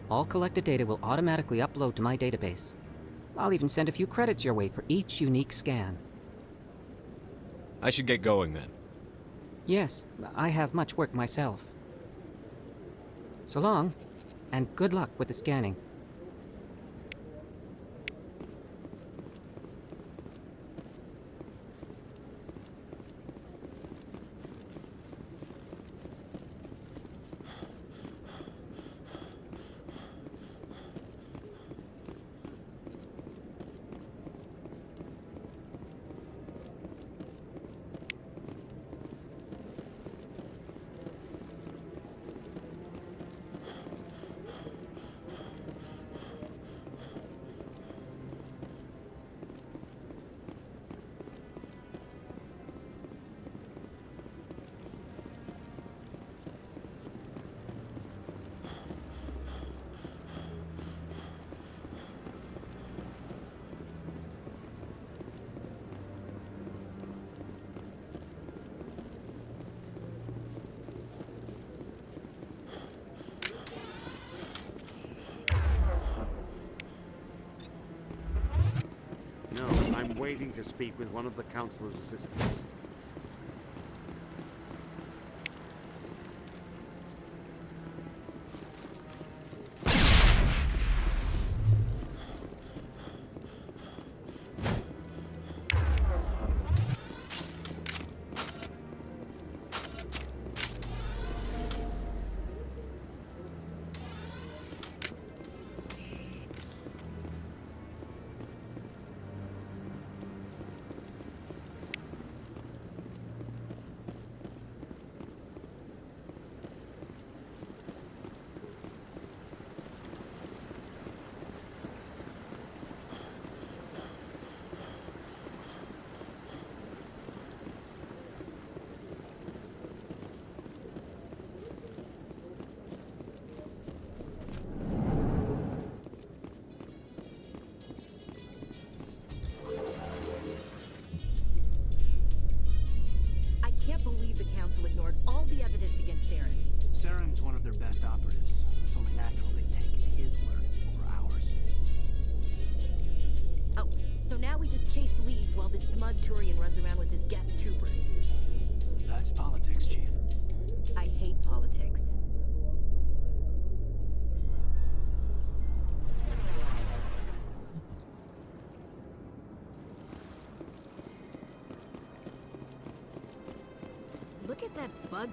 All collected data will automatically upload to my database. I'll even send a few credits your way for each unique scan. I should get going then. Yes, I have much work myself. So long. And good luck with the scanning. waiting to speak with one of the Councilor's assistants. I can't believe the Council ignored all the evidence against Saren. Saren's one of their best operatives. It's only natural they'd take his word over ours. Oh, so now we just chase leads while this smug Turian runs around with his Geth troopers. That's politics, Chief. I hate politics. Look at that bug.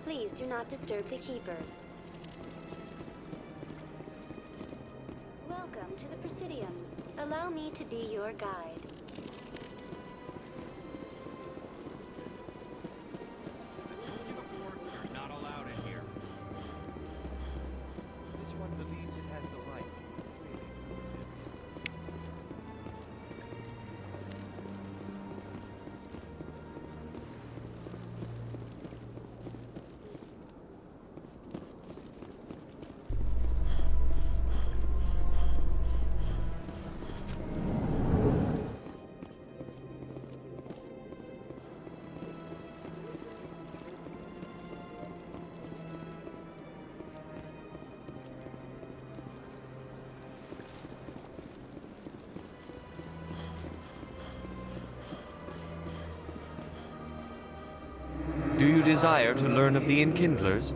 Please do not disturb the keepers. Welcome to the Presidium. Allow me to be your guide. You're not allowed in here. This one believes it has the right to freely use it. Do you desire to learn of the Enkindlers?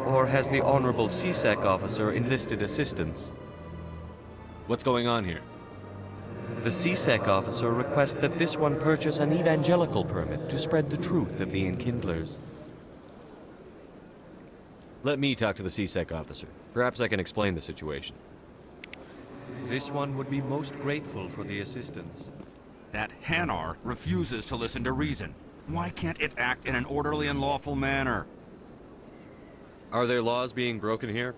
Or has the Honorable CSEC officer enlisted assistance? What's going on here? The CSEC officer requests that this one purchase an evangelical permit to spread the truth of the Enkindlers. Let me talk to the CSEC officer. Perhaps I can explain the situation. This one would be most grateful for the assistance. That Hanar refuses to listen to reason. Why can't it act in an orderly and lawful manner? Are there laws being broken here?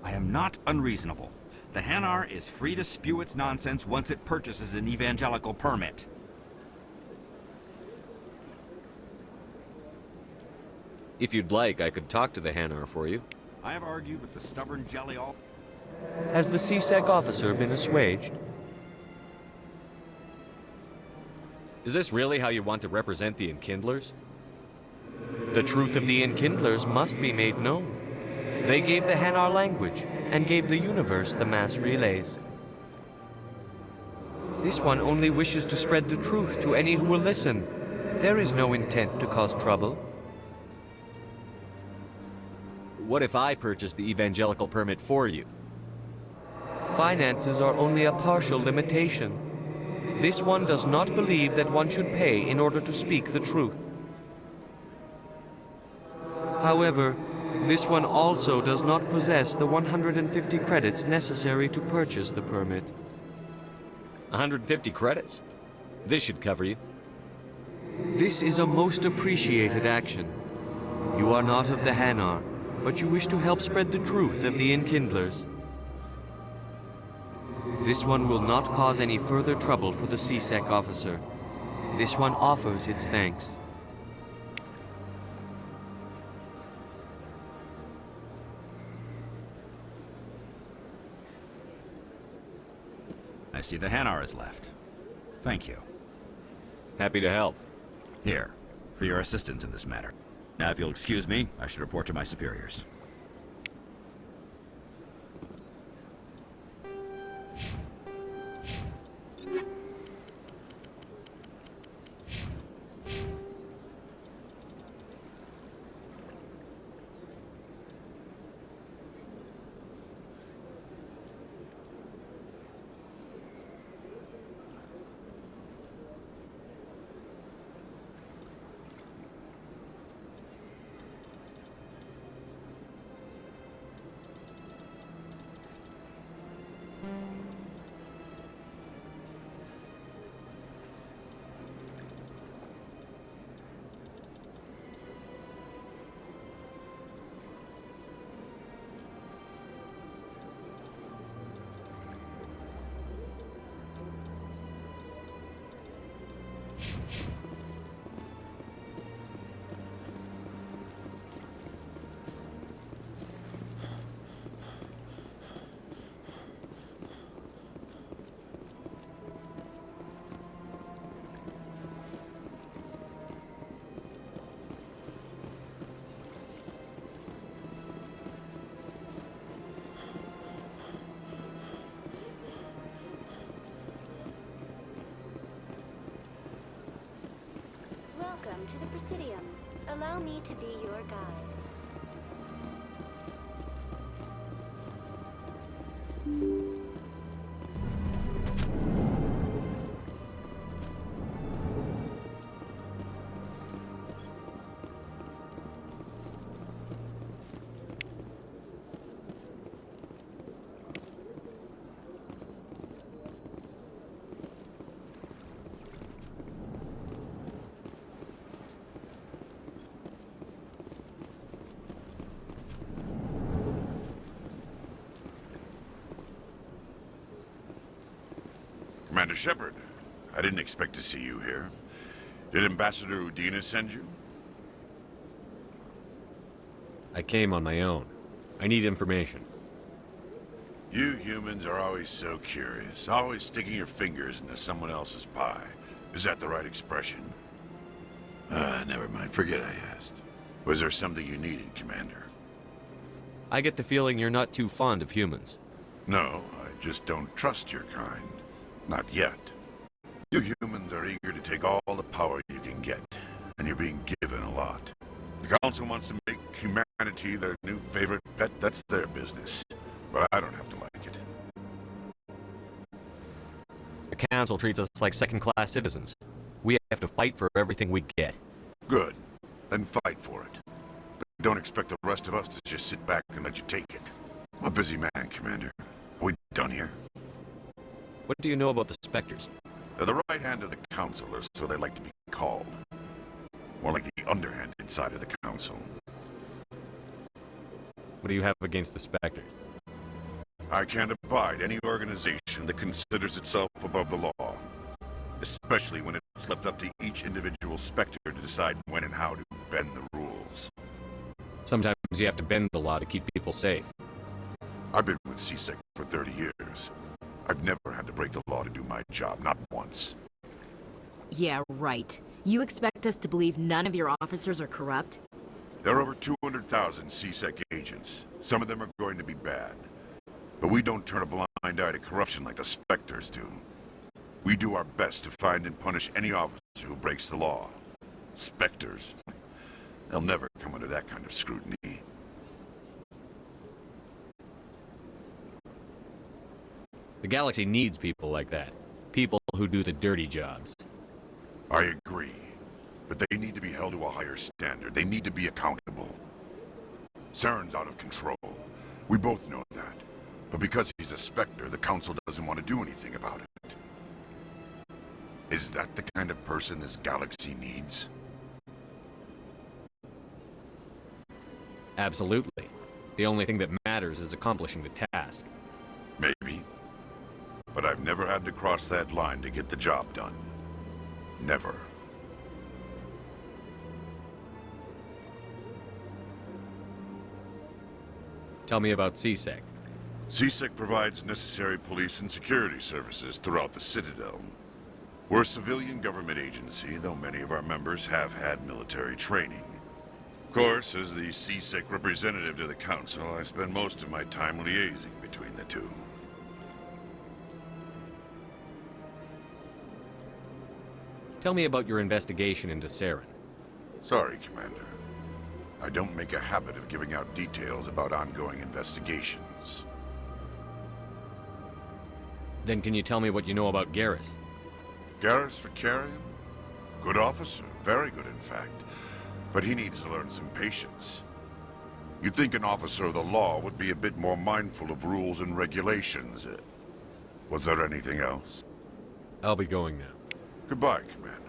I am not unreasonable. The Hanar is free to spew its nonsense once it purchases an evangelical permit. If you'd like, I could talk to the Hanar for you. I have argued with the stubborn jelly all... Has the CSEC officer been assuaged? Is this really how you want to represent the Enkindlers? The truth of the Enkindlers must be made known. They gave the Hanar language, and gave the universe the mass relays. This one only wishes to spread the truth to any who will listen. There is no intent to cause trouble. What if I purchase the evangelical permit for you? Finances are only a partial limitation. This one does not believe that one should pay in order to speak the truth. However, this one also does not possess the 150 credits necessary to purchase the permit. 150 credits? This should cover you. This is a most appreciated action. You are not of the Hanar, but you wish to help spread the truth of the Enkindlers. This one will not cause any further trouble for the CSEC officer. This one offers its thanks. I see the Hanar is left. Thank you. Happy to help. Here, for your assistance in this matter. Now, if you'll excuse me, I should report to my superiors. Welcome to the Presidium. Allow me to be your guide. Commander Shepard, I didn't expect to see you here. Did Ambassador Udina send you? I came on my own. I need information. You humans are always so curious, always sticking your fingers into someone else's pie. Is that the right expression? Never mind. Forget I asked. Was there something you needed, Commander? I get the feeling you're not too fond of humans. No, I just don't trust your kind. Not yet. You humans are eager to take all the power you can get, and you're being given a lot. If the Council wants to make humanity their new favorite pet, that's their business. But I don't have to like it. The Council treats us like second-class citizens. We have to fight for everything we get. Good. Then fight for it. But don't expect the rest of us to just sit back and let you take it. I'm a busy man, Commander. Are we done here? What do you know about the Spectres? They're the right hand of the Council, or so they like to be called. More like the underhanded side of the Council. What do you have against the Spectres? I can't abide any organization that considers itself above the law. Especially when it's left up to each individual Spectre to decide when and how to bend the rules. Sometimes you have to bend the law to keep people safe. I've been with CSEC for 30 years. I've never had to break the law to do my job, not once. Yeah, right. You expect us to believe none of your officers are corrupt? There are over 200,000 CSEC agents. Some of them are going to be bad. But we don't turn a blind eye to corruption like the Spectres do. We do our best to find and punish any officer who breaks the law. Spectres, they'll never come under that kind of scrutiny. The galaxy needs people like that. People who do the dirty jobs. I agree. But they need to be held to a higher standard. They need to be accountable. Saren's out of control. We both know that. But because he's a Spectre, the Council doesn't want to do anything about it. Is that the kind of person this galaxy needs? Absolutely. The only thing that matters is accomplishing the task. Maybe. But I've never had to cross that line to get the job done. Never. Tell me about CSEC. CSEC provides necessary police and security services throughout the Citadel. We're a civilian government agency, though many of our members have had military training. Of course, as the CSEC representative to the Council, I spend most of my time liaising between the two. Tell me about your investigation into Saren. Sorry, Commander. I don't make a habit of giving out details about ongoing investigations. Then can you tell me what you know about Garrus? Garrus Vakarian? Good officer, very good in fact. But he needs to learn some patience. You'd think an officer of the law would be a bit more mindful of rules and regulations. Was there anything else? I'll be going now. Goodbye, Commander.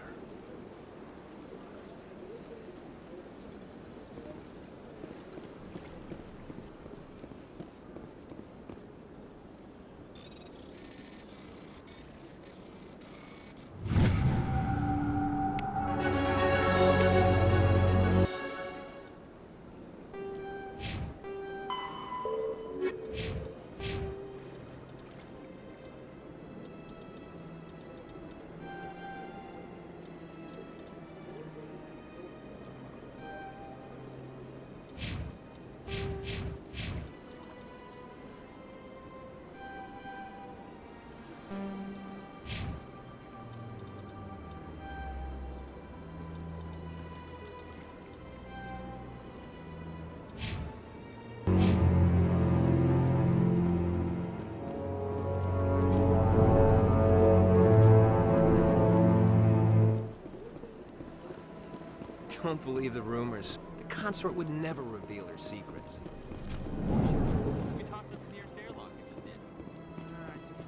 Don't believe the rumors. The consort would never reveal her secrets. We talked to the nearest airlock if she did. I suppose.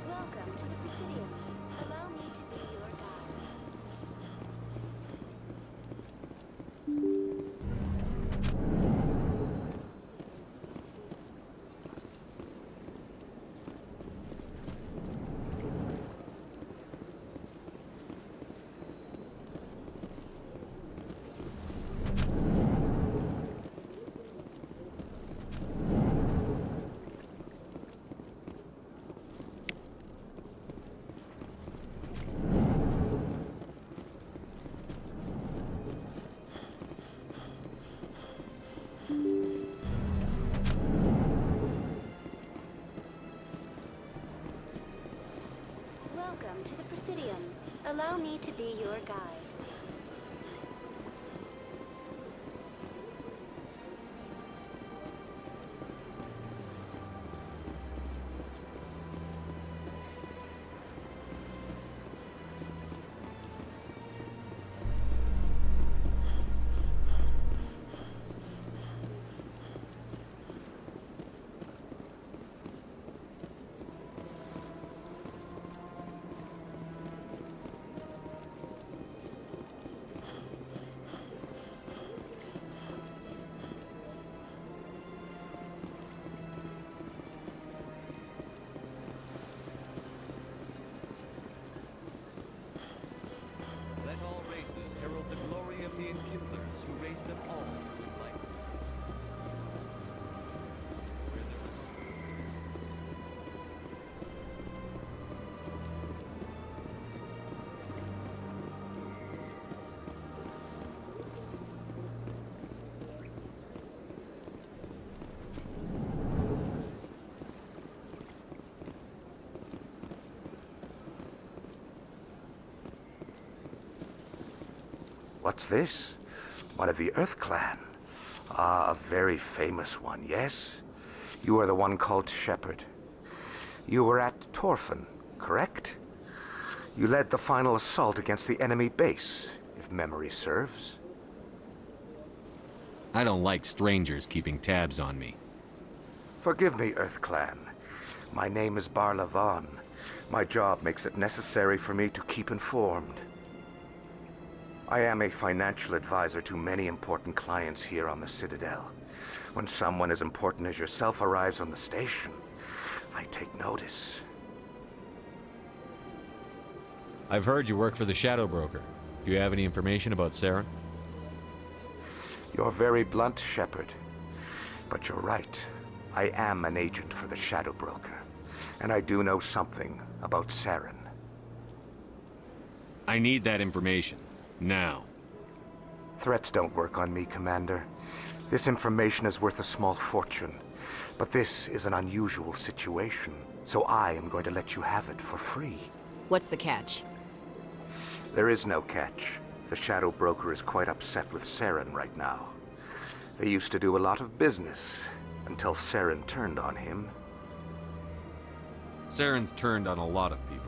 Welcome to the Presidium. Allow me to be your guide. Welcome to the Presidium. Allow me to be your guide. Let all races herald the glory of the Enkindlers who raised them all to enlightenment. Where there was What's this? One of the Earth Clan. Ah, a very famous one, yes? You are the one called Shepard. You were at Torfan, correct? You led the final assault against the enemy base, if memory serves. I don't like strangers keeping tabs on me. Forgive me, Earth Clan. My name is Barla Vaughn. My job makes it necessary for me to keep informed. I am a financial advisor to many important clients here on the Citadel. When someone as important as yourself arrives on the station, I take notice. I've heard you work for the Shadow Broker. Do you have any information about Saren? You're very blunt, Shepard. But you're right. I am an agent for the Shadow Broker. And I do know something about Saren. I need that information. Now. Threats don't work on me, Commander. This information is worth a small fortune. But this is an unusual situation, so I am going to let you have it for free. What's the catch? There is no catch. The Shadow Broker is quite upset with Saren right now. They used to do a lot of business, until Saren turned on him. Saren's turned on a lot of people.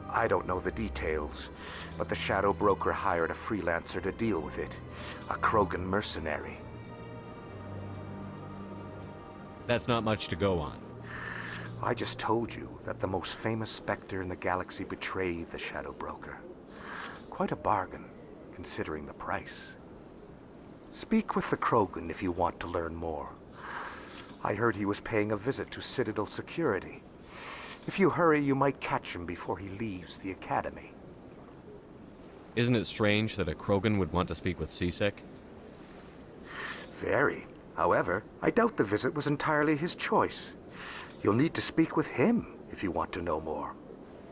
I don't know the details, but the Shadow Broker hired a freelancer to deal with it. A Krogan mercenary. That's not much to go on. I just told you that the most famous Spectre in the galaxy betrayed the Shadow Broker. Quite a bargain, considering the price. Speak with the Krogan if you want to learn more. I heard he was paying a visit to Citadel security. If you hurry, you might catch him before he leaves the Academy. Isn't it strange that a Krogan would want to speak with CSEC? Very. However, I doubt the visit was entirely his choice. You'll need to speak with him if you want to know more.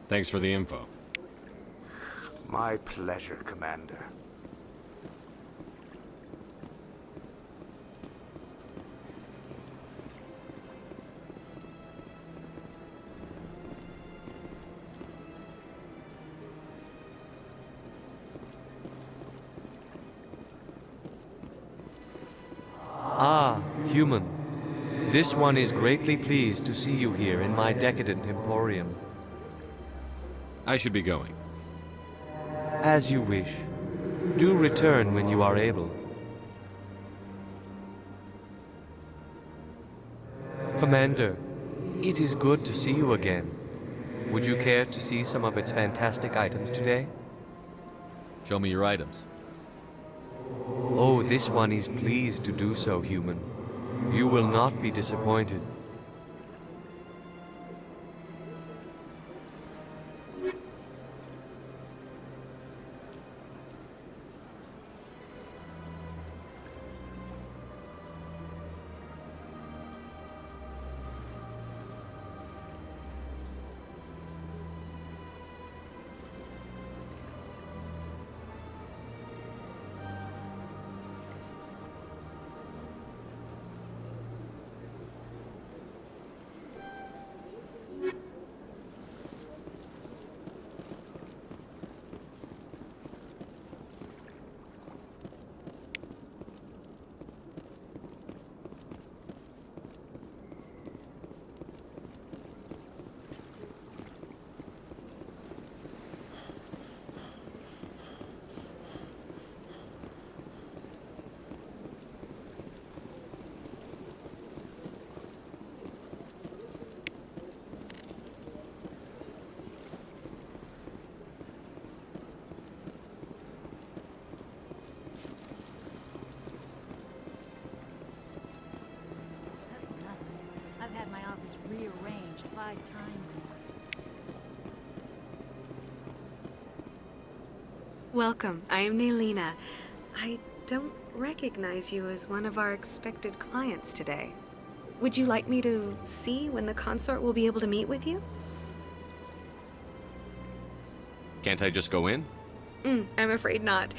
Thanks for the info. My pleasure, Commander. Human, this one is greatly pleased to see you here in my decadent emporium. I should be going. As you wish. Do return when you are able. Commander, it is good to see you again. Would you care to see some of its fantastic items today? Show me your items. Oh, this one is pleased to do so, human. You will not be disappointed. Rearranged 5 times now. Welcome. I am Nelina. I don't recognize you as one of our expected clients today. Would you like me to see when the consort will be able to meet with you? Can't I just go in? I'm afraid not.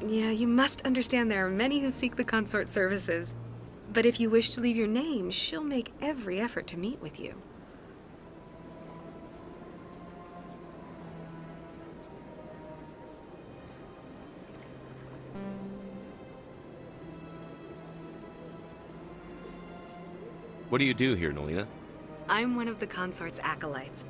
Yeah, you must understand there are many who seek the consort services. But if you wish to leave your name, she'll make every effort to meet with you. What do you do here, Nelina? I'm one of the consort's acolytes.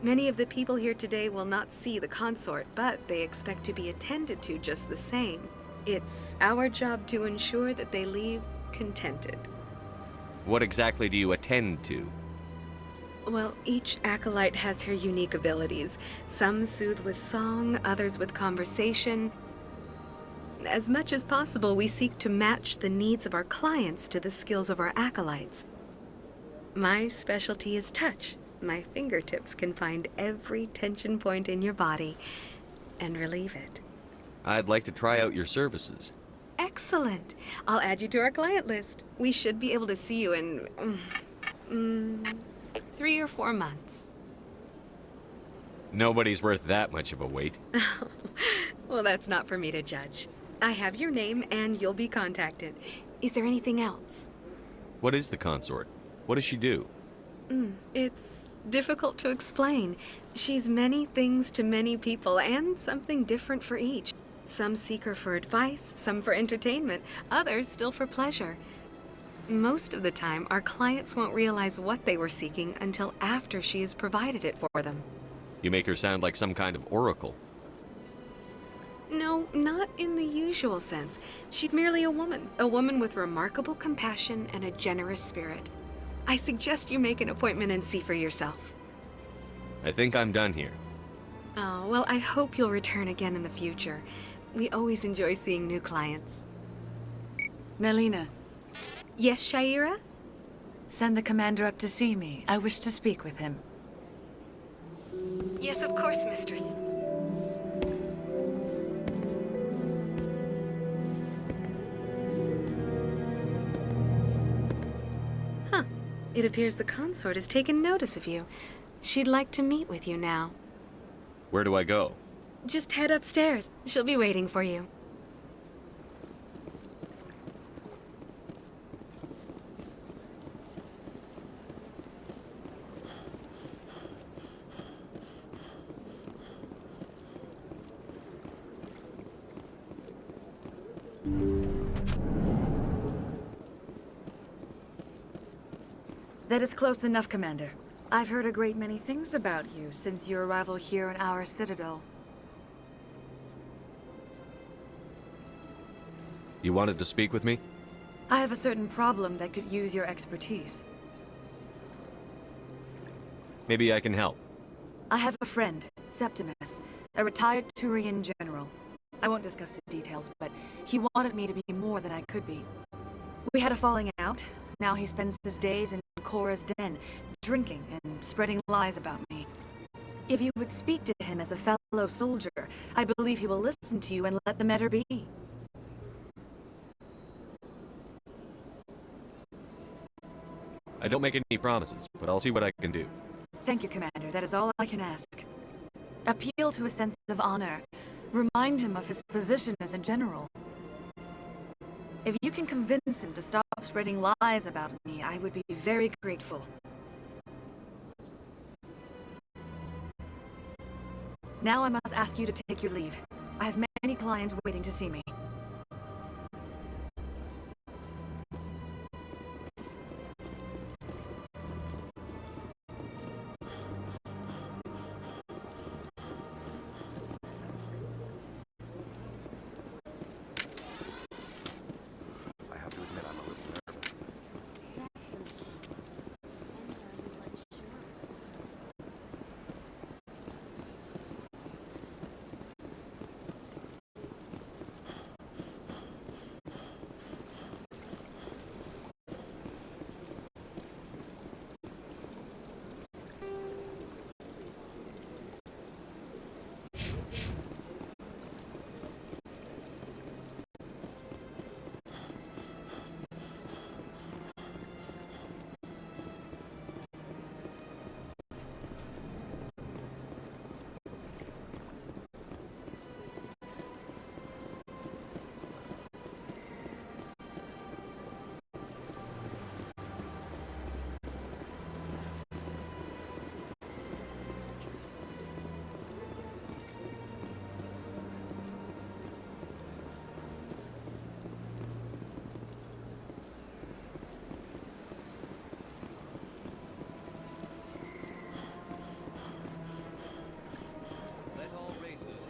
Many of the people here today will not see the consort, but they expect to be attended to just the same. It's our job to ensure that they leave contented. What exactly do you attend to? Well, each acolyte has her unique abilities. Some soothe with song, others with conversation. As much as possible, we seek to match the needs of our clients to the skills of our acolytes. My specialty is touch. My fingertips can find every tension point in your body and relieve it. I'd like to try out your services. Excellent. I'll add you to our client list. We should be able to see you in 3 or 4 months. Nobody's worth that much of a wait. Well, that's not for me to judge. I have your name and you'll be contacted. Is there anything else? What is the consort? What does she do? It's difficult to explain. She's many things to many people and something different for each. Some seek her for advice, some for entertainment, others still for pleasure. Most of the time, our clients won't realize what they were seeking until after she has provided it for them. You make her sound like some kind of oracle. No, not in the usual sense. She's merely a woman with remarkable compassion and a generous spirit. I suggest you make an appointment and see for yourself. I think I'm done here. Oh, well, I hope you'll return again in the future. We always enjoy seeing new clients. Nelina. Yes, Shaira? Send the commander up to see me. I wish to speak with him. Yes, of course, mistress. Huh. It appears the consort has taken notice of you. She'd like to meet with you now. Where do I go? Just head upstairs. She'll be waiting for you. That is close enough, Commander. I've heard a great many things about you since your arrival here in our citadel. You wanted to speak with me? I have a certain problem that could use your expertise. Maybe I can help. I have a friend, Septimus, a retired Turian general. I won't discuss the details, but he wanted me to be more than I could be. We had a falling out. Now he spends his days in Korra's den, drinking and spreading lies about me. If you would speak to him as a fellow soldier, I believe he will listen to you and let the matter be. I don't make any promises, but I'll see what I can do. Thank you, Commander. That is all I can ask. Appeal to a sense of honor. Remind him of his position as a general. If you can convince him to stop spreading lies about me, I would be very grateful. Now I must ask you to take your leave. I have many clients waiting to see me.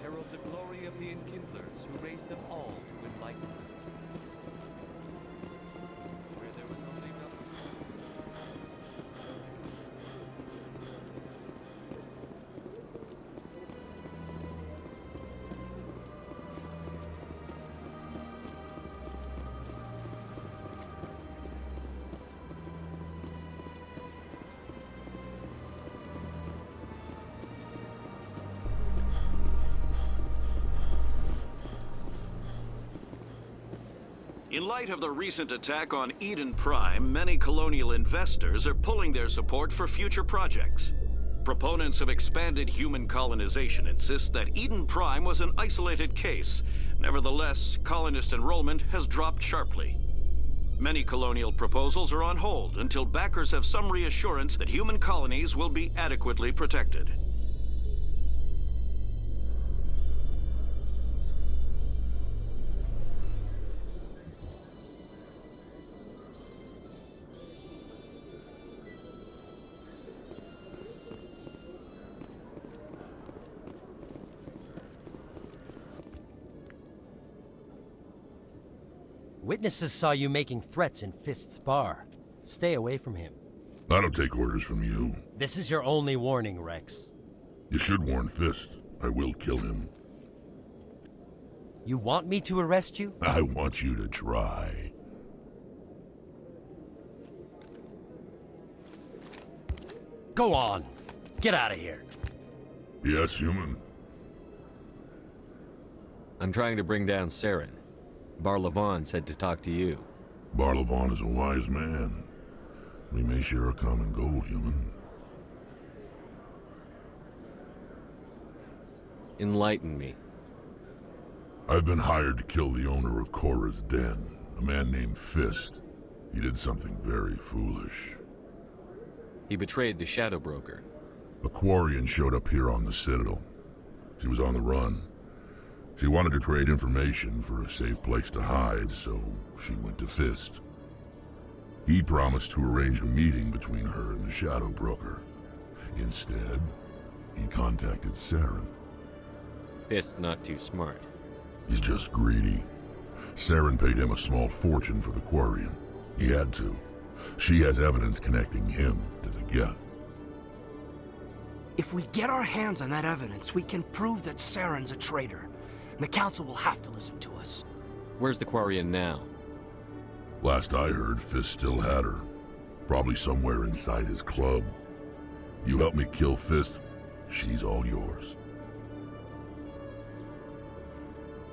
Herald the glory of the Enkindlers, who raised them all to enlightenment. Where there was only In light of the recent attack on Eden Prime, many colonial investors are pulling their support for future projects. Proponents of expanded human colonization insist that Eden Prime was an isolated case. Nevertheless, colonist enrollment has dropped sharply. Many colonial proposals are on hold until backers have some reassurance that human colonies will be adequately protected. Witnesses saw you making threats in Fist's bar. Stay away from him. I don't take orders from you. This is your only warning, Rex. You should warn Fist. I will kill him. You want me to arrest you? I want you to try. Go on. Get out of here. Yes, human. I'm trying to bring down Saren. Bar-Levon said to talk to you. Bar-Levon is a wise man. We may share a common goal, human. Enlighten me. I've been hired to kill the owner of Korra's den, a man named Fist. He did something very foolish. He betrayed the Shadow Broker. A Quarian showed up here on the Citadel. She was on the run. She wanted to trade information for a safe place to hide, so she went to Fist. He promised to arrange a meeting between her and the Shadow Broker. Instead, he contacted Saren. Fist's not too smart. He's just greedy. Saren paid him a small fortune for the Quarian. He had to. She has evidence connecting him to the Geth. If we get our hands on that evidence, we can prove that Saren's a traitor. And the Council will have to listen to us. Where's the Quarian now? Last I heard, Fist still had her. Probably somewhere inside his club. You help me kill Fist, she's all yours.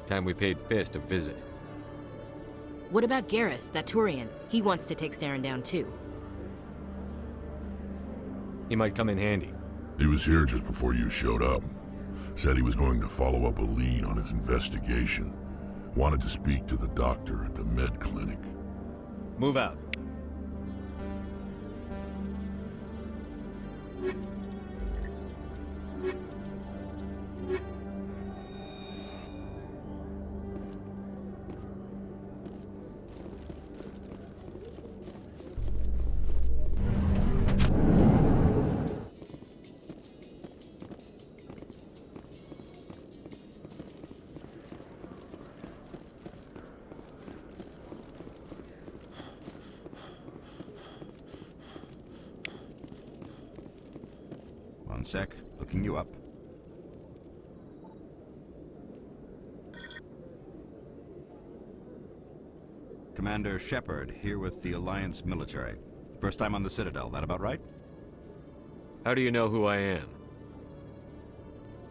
Time we paid Fist a visit. What about Garrus, that Turian? He wants to take Saren down too. He might come in handy. He was here just before you showed up. Said he was going to follow up a lead on his investigation. Wanted to speak to the doctor at the med clinic. Move out. One sec, looking you up. Commander Shepard, here with the Alliance military. First time on the Citadel, that about right? How do you know who I am?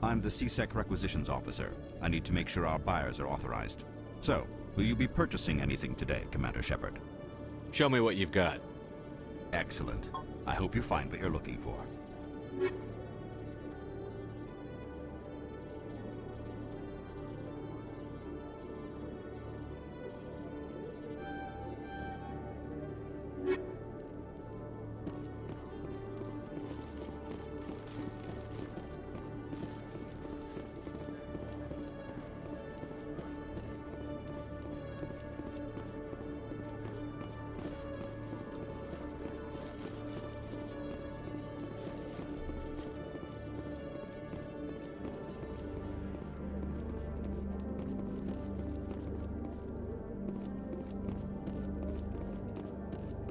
I'm the CSEC requisitions officer. I need to make sure our buyers are authorized. So, will you be purchasing anything today, Commander Shepard? Show me what you've got. Excellent. I hope you find what you're looking for.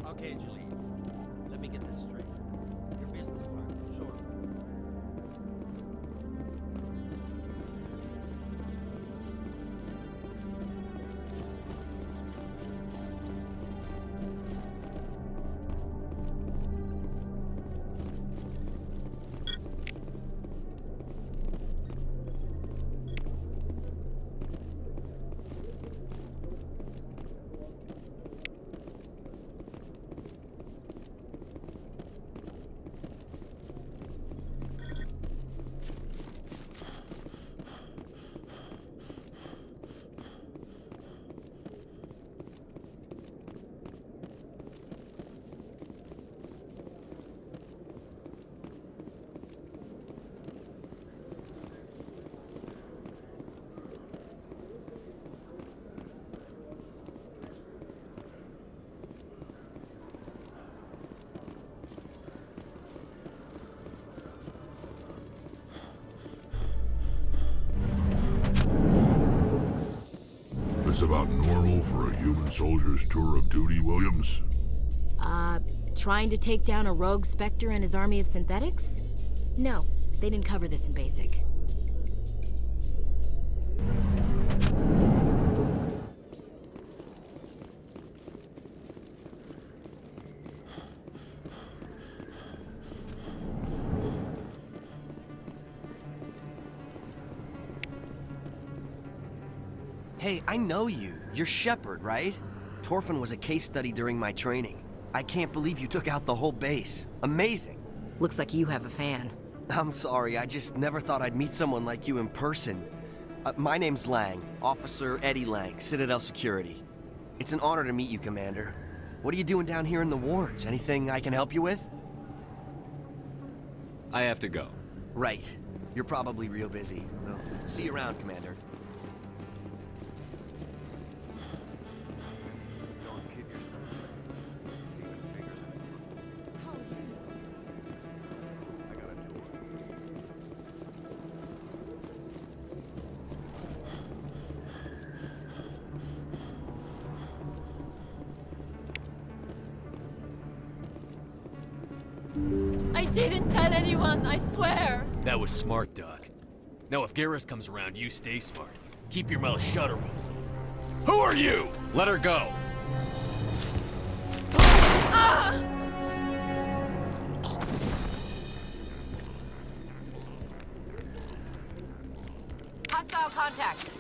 Okay, Julie. Let me get this straight. Your business partner, sure. This about normal for a human soldier's tour of duty, Williams? Trying to take down a rogue Spectre and his army of synthetics? No, they didn't cover this in basic. Hey, I know you. You're Shepard, right? Torfin was a case study during my training. I can't believe you took out the whole base. Amazing. Looks like you have a fan. I'm sorry, I just never thought I'd meet someone like you in person. My name's Lang, Officer Eddie Lang, Citadel Security. It's an honor to meet you, Commander. What are you doing down here in the wards? Anything I can help you with? I have to go. Right. You're probably real busy. Well, see you around, Commander. I didn't tell anyone, I swear! That was smart, Doc. Now if Garrus comes around, you stay smart. Keep your mouth shut, or Who are you? Let her go. Ah! Hostile contact.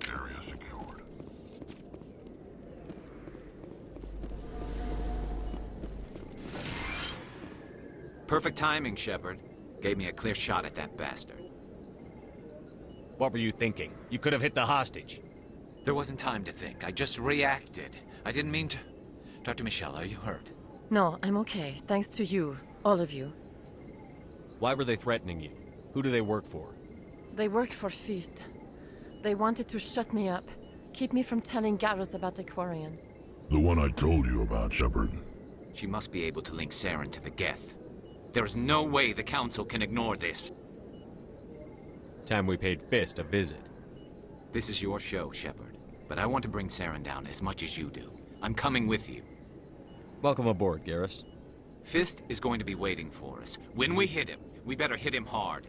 Area secured. Perfect timing, Shepard. Gave me a clear shot at that bastard. What were you thinking? You could have hit the hostage. There wasn't time to think. I just reacted. I didn't mean to... Dr. Michelle, are you hurt? No, I'm okay. Thanks to you. All of you. Why were they threatening you? Who do they work for? They work for Feast. They wanted to shut me up. Keep me from telling Garrus about the Quarian. The one I told you about, Shepard. She must be able to link Saren to the Geth. There is no way the Council can ignore this. Time we paid Fist a visit. This is your show, Shepard. But I want to bring Saren down as much as you do. I'm coming with you. Welcome aboard, Garrus. Fist is going to be waiting for us. When we hit him, we better hit him hard.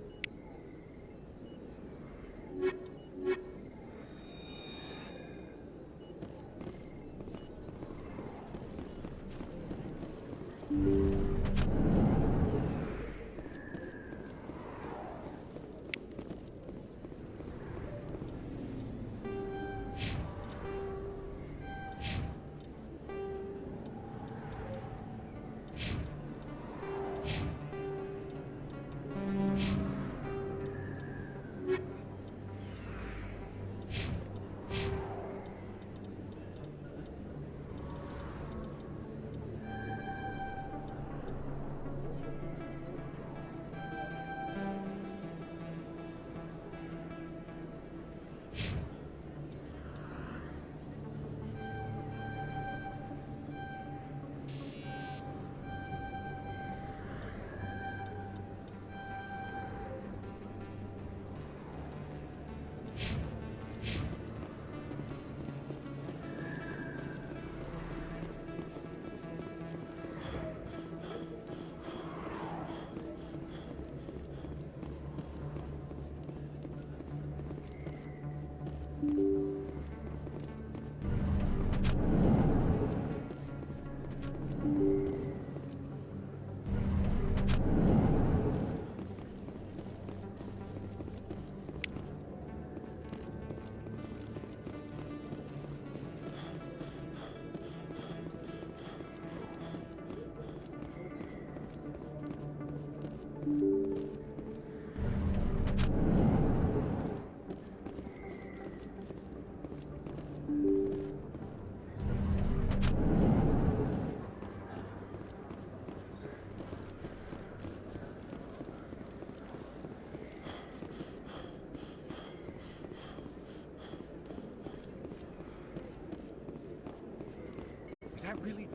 Is that really...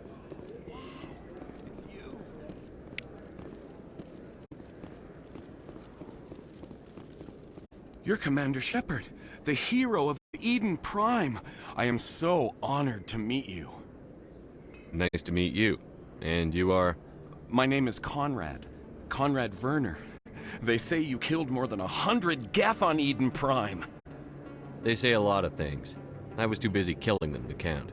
Wow, it's you. You're Commander Shepard, the hero of Eden Prime. I am so honored to meet you. Nice to meet you. And you are? My name is Conrad. Conrad Werner. They say you killed more than 100 Geth on Eden Prime. They say a lot of things. I was too busy killing them to count.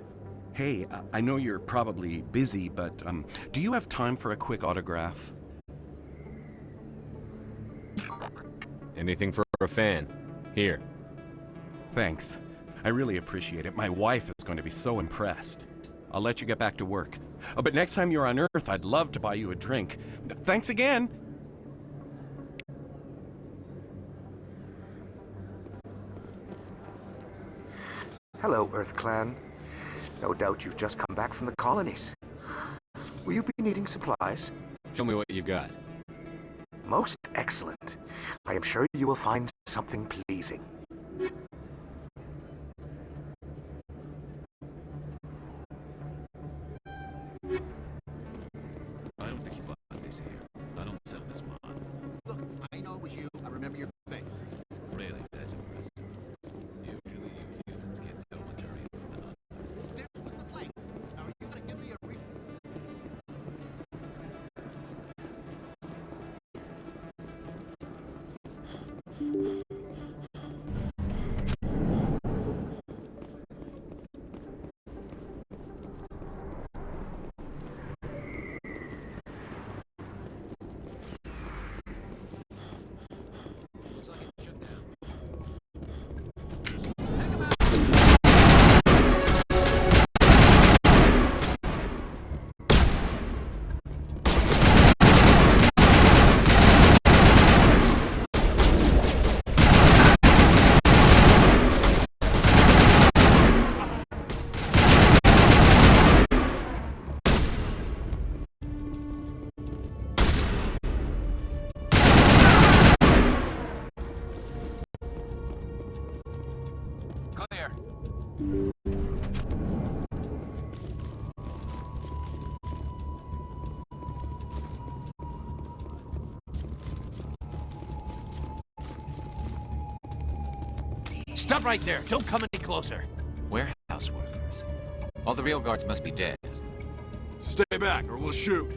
Hey, I know you're probably busy, but do you have time for a quick autograph? Anything for a fan. Here. Thanks. I really appreciate it. My wife is going to be so impressed. I'll let you get back to work. But next time you're on Earth, I'd love to buy you a drink. Thanks again! Hello, Earth Clan. No doubt you've just come back from the colonies. Will you be needing supplies? Show me what you've got. Most excellent. I am sure you will find something pleasing. I don't think you bought this here. Stop right there. Don't come any closer. Warehouse workers. All the real guards must be dead. Stay back or we'll shoot.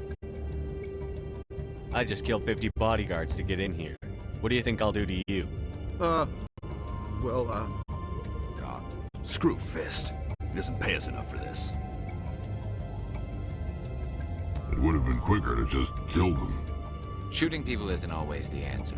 I just killed 50 bodyguards to get in here. What do you think I'll do to you? Screw Fist. He doesn't pay us enough for this. It would have been quicker to just kill them. Shooting people isn't always the answer.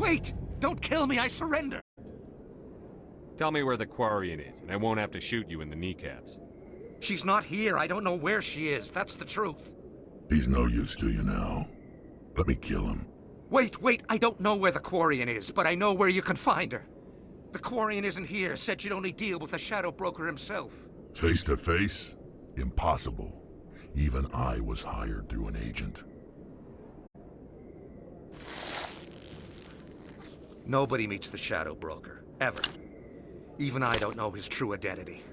Wait! Don't kill me, I surrender! Tell me where the Quarian is, and I won't have to shoot you in the kneecaps. She's not here. I don't know where she is. That's the truth. He's no use to you now. Let me kill him. Wait! I don't know where the Quarian is, but I know where you can find her. The Quarian isn't here. Said you'd only deal with the Shadow Broker himself. Face to face? Impossible. Even I was hired through an agent. Nobody meets the Shadow Broker. Ever. Even I don't know his true identity.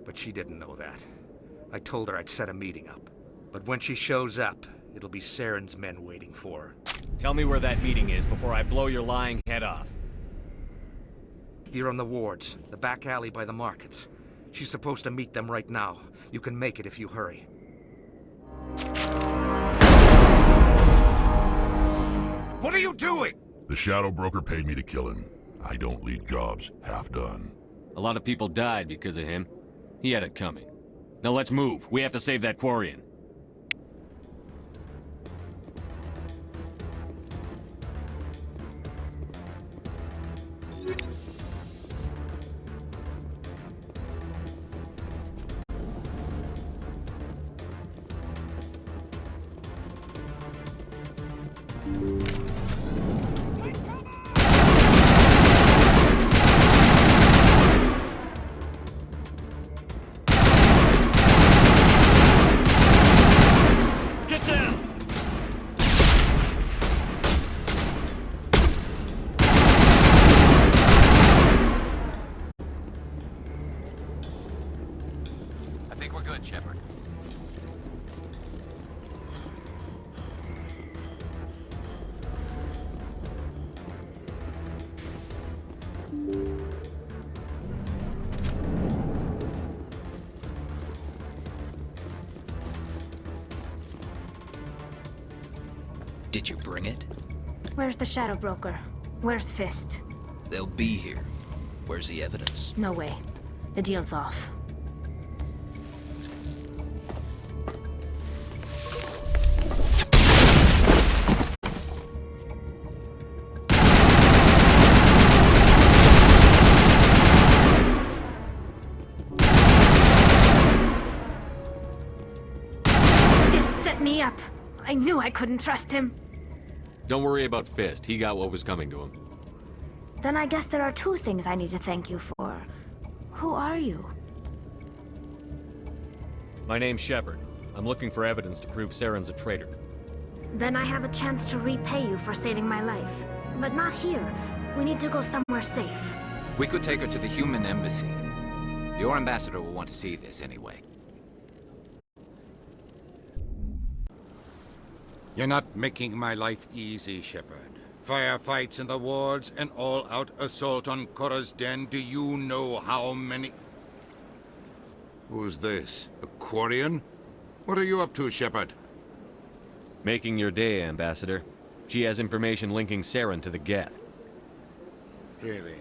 But she didn't know that. I told her I'd set a meeting up. But when she shows up, it'll be Saren's men waiting for her. Tell me where that meeting is before I blow your lying head off. Here on the wards, the back alley by the markets. She's supposed to meet them right now. You can make it if you hurry. What are you doing? The Shadow Broker paid me to kill him. I don't leave jobs half done. A lot of people died because of him. He had it coming. Now let's move. We have to save that Quarian. Shepard. Did you bring it? Where's the Shadow Broker? Where's Fist? They'll be here. Where's the evidence? No way. The deal's off. Fist set me up. I knew I couldn't trust him. Don't worry about Fist. He got what was coming to him. Then I guess there are two things I need to thank you for. Who are you? My name's Shepard. I'm looking for evidence to prove Saren's a traitor. Then I have a chance to repay you for saving my life. But not here. We need to go somewhere safe. We could take her to the human embassy. Your ambassador will want to see this anyway. You're not making my life easy, Shepard. Firefights in the wards, an all-out assault on Korra's den. Do you know how many... Who's this? A Quarian? What are you up to, Shepard? Making your day, Ambassador. She has information linking Saren to the Geth. Really?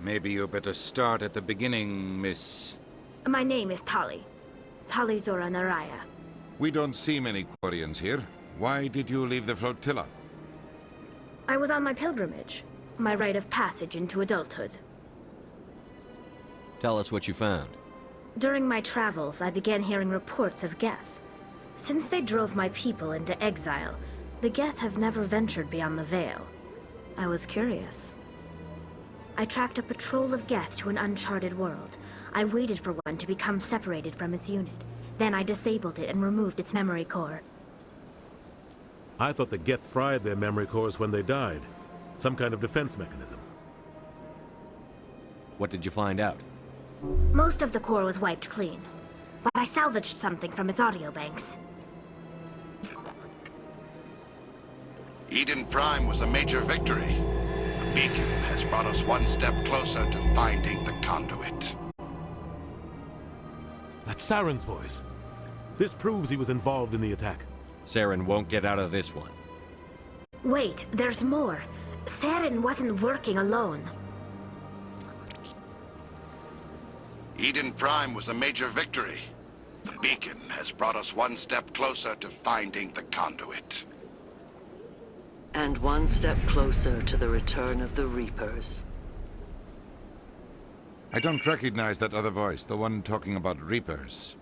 Maybe you better start at the beginning, Miss... My name is Tali. Tali Zora Naraya. We don't see many Quarians here. Why did you leave the flotilla? I was on my pilgrimage. My rite of passage into adulthood. Tell us what you found. During my travels, I began hearing reports of Geth. Since they drove my people into exile, the Geth have never ventured beyond the Veil. I was curious. I tracked a patrol of Geth to an uncharted world. I waited for one to become separated from its unit. Then I disabled it and removed its memory core. I thought the Geth fried their memory cores when they died. Some kind of defense mechanism. What did you find out? Most of the core was wiped clean, but I salvaged something from its audio banks. Eden Prime was a major victory. The beacon has brought us one step closer to finding the conduit. That's Saren's voice. This proves he was involved in the attack. Saren won't get out of this one. Wait, there's more. Saren wasn't working alone. Eden Prime was a major victory. The beacon has brought us one step closer to finding the conduit. And one step closer to the return of the Reapers. I don't recognize that other voice, the one talking about Reapers.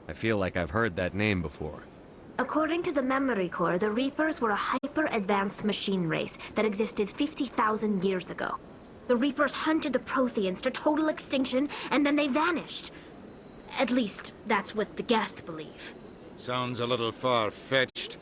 I feel like I've heard that name before. According to the memory core, the Reapers were a hyper-advanced machine race that existed 50,000 years ago. The Reapers hunted the Protheans to total extinction, and then they vanished. At least, that's what the Geth believe. Sounds a little far-fetched.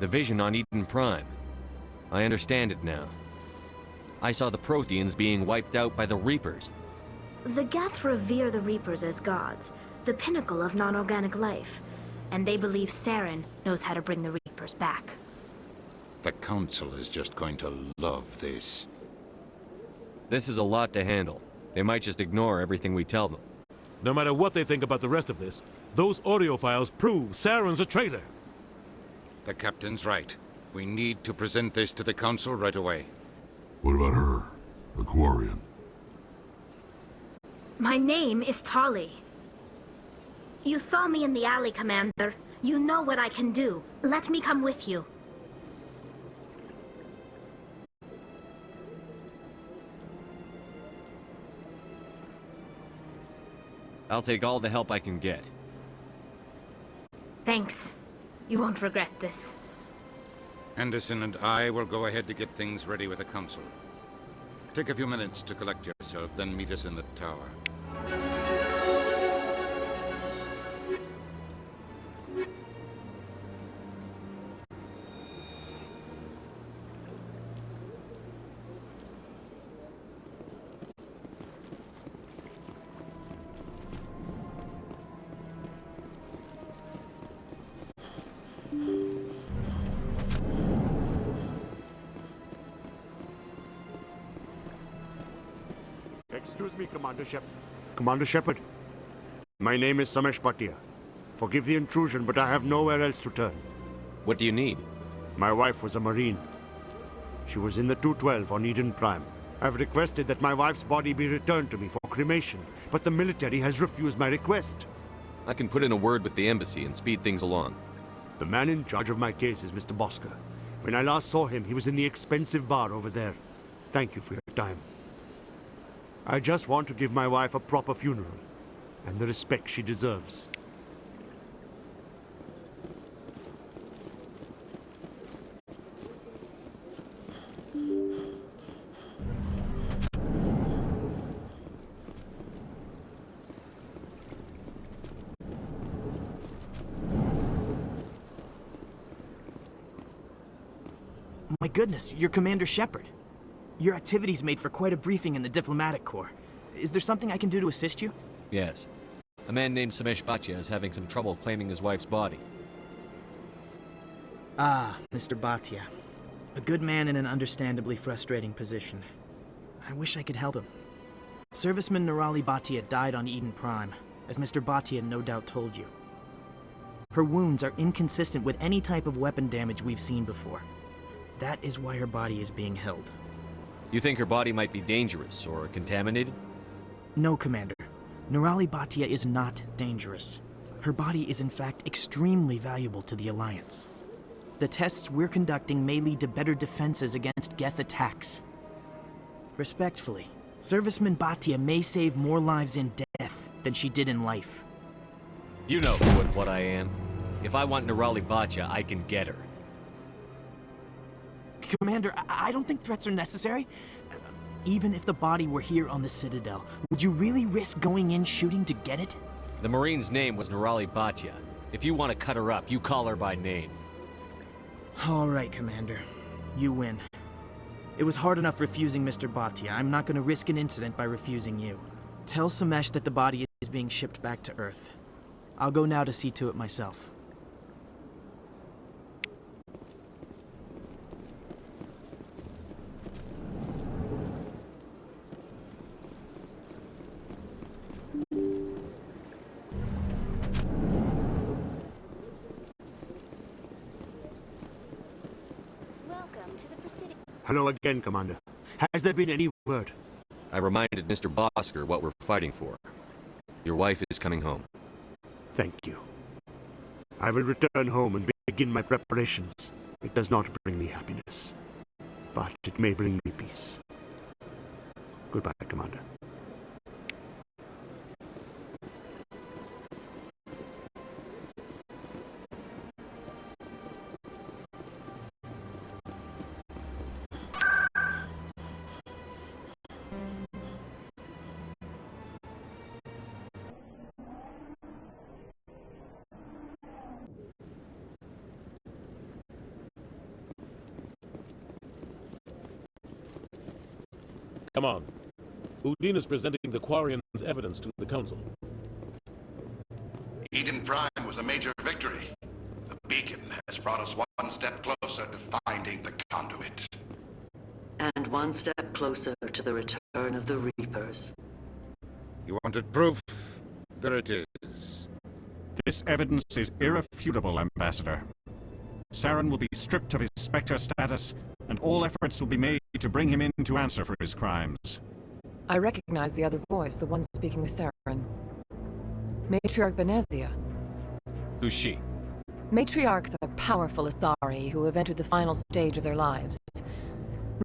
The vision on Eden Prime. I understand it now. I saw the Protheans being wiped out by the Reapers. The Geth revere the Reapers as gods, the pinnacle of non-organic life. And they believe Saren knows how to bring the Reapers back. The Council is just going to love this. This is a lot to handle. They might just ignore everything we tell them. No matter what they think about the rest of this, those audio files prove Saren's a traitor. The Captain's right. We need to present this to the Council right away. What about her? The Quarian? My name is Tali. You saw me in the alley, Commander. You know what I can do. Let me come with you. I'll take all the help I can get. Thanks. You won't regret this. Anderson and I will go ahead to get things ready with the Council. Take a few minutes to collect yourself, then meet us in the tower. Excuse me, Commander Shepard. Commander Shepard, my name is Samesh Bhatia. Forgive the intrusion, but I have nowhere else to turn. What do you need? My wife was a Marine. She was in the 212 on Eden Prime. I've requested that my wife's body be returned to me for cremation, but the military has refused my request. I can put in a word with the embassy and speed things along. The man in charge of my case is Mr. Bosker. When I last saw him, he was in the expensive bar over there. Thank you for your time. I just want to give my wife a proper funeral, and the respect she deserves. My goodness, you're Commander Shepard. Your activities made for quite a briefing in the Diplomatic Corps. Is there something I can do to assist you? Yes. A man named Samesh Bhatia is having some trouble claiming his wife's body. Ah, Mr. Bhatia. A good man in an understandably frustrating position. I wish I could help him. Serviceman Nirali Bhatia died on Eden Prime, as Mr. Bhatia no doubt told you. Her wounds are inconsistent with any type of weapon damage we've seen before. That is why her body is being held. You think her body might be dangerous or contaminated? No, Commander. Nirali Bhatia is not dangerous. Her body is in fact extremely valuable to the Alliance. The tests we're conducting may lead to better defenses against Geth attacks. Respectfully, Serviceman Bhatia may save more lives in death than she did in life. You know who and what I am. If I want Nirali Bhatia, I can get her. Commander, I don't think threats are necessary. Even if the body were here on the Citadel, would you really risk going in shooting to get it? The Marine's name was Nirali Bhatia. If you want to cut her up, you call her by name. All right, Commander. You win. It was hard enough refusing Mr. Bhatia. I'm not going to risk an incident by refusing you. Tell Samesh that the body is being shipped back to Earth. I'll go now to see to it myself. Hello again, Commander. Has there been any word? I reminded Mr. Bosker what we're fighting for. Your wife is coming home. Thank you. I will return home and begin my preparations. It does not bring me happiness, but it may bring me peace. Goodbye, Commander. Come on. Udine is presenting the Quarians' evidence to the Council. Eden Prime was a major victory. The beacon has brought us one step closer to finding the conduit. And one step closer to the return of the Reapers. You wanted proof? There it is. This evidence is irrefutable, Ambassador. Saren will be stripped of his Spectre status, and all efforts will be made to bring him in to answer for his crimes. I recognize the other voice, the one speaking with Saren. Matriarch Benezia. Who's she? Matriarchs are powerful Asari who have entered the final stage of their lives.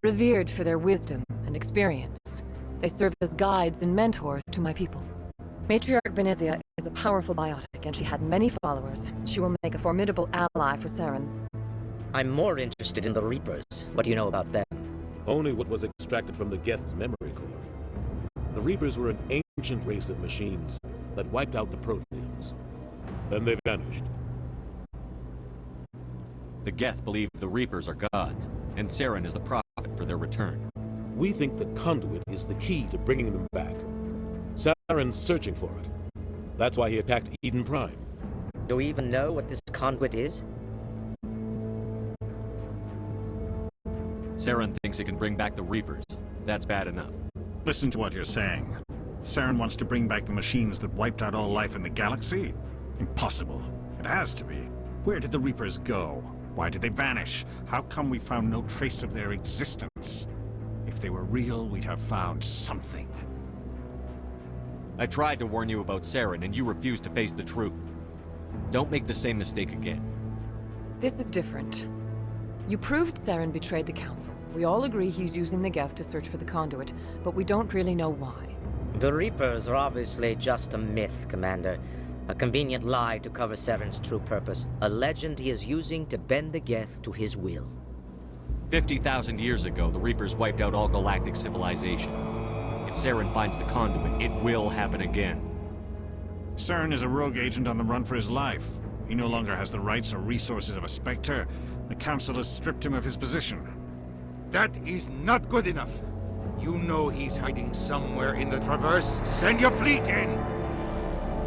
Revered for their wisdom and experience, they serve as guides and mentors to my people. Matriarch Benezia is a powerful biotic, and she had many followers. She will make a formidable ally for Saren. I'm more interested in the Reapers. What do you know about them? Only what was extracted from the Geth's memory core. The Reapers were an ancient race of machines that wiped out the Protheans. Then they vanished. The Geth believe the Reapers are gods, and Saren is the prophet for their return. We think the conduit is the key to bringing them back. Saren's searching for it. That's why he attacked Eden Prime. Do we even know what this conduit is? Saren thinks it can bring back the Reapers. That's bad enough. Listen to what you're saying. Saren wants to bring back the machines that wiped out all life in the galaxy? Impossible. It has to be. Where did the Reapers go? Why did they vanish? How come we found no trace of their existence? If they were real, we'd have found something. I tried to warn you about Saren, and you refused to face the truth. Don't make the same mistake again. This is different. You proved Saren betrayed the Council. We all agree he's using the Geth to search for the conduit, but we don't really know why. The Reapers are obviously just a myth, Commander. A convenient lie to cover Saren's true purpose. A legend he is using to bend the Geth to his will. 50,000 years ago, the Reapers wiped out all galactic civilization. If Saren finds the conduit, it will happen again. Saren is a rogue agent on the run for his life. He no longer has the rights or resources of a Spectre. The Council has stripped him of his position. That is not good enough. You know he's hiding somewhere in the Traverse. Send your fleet in!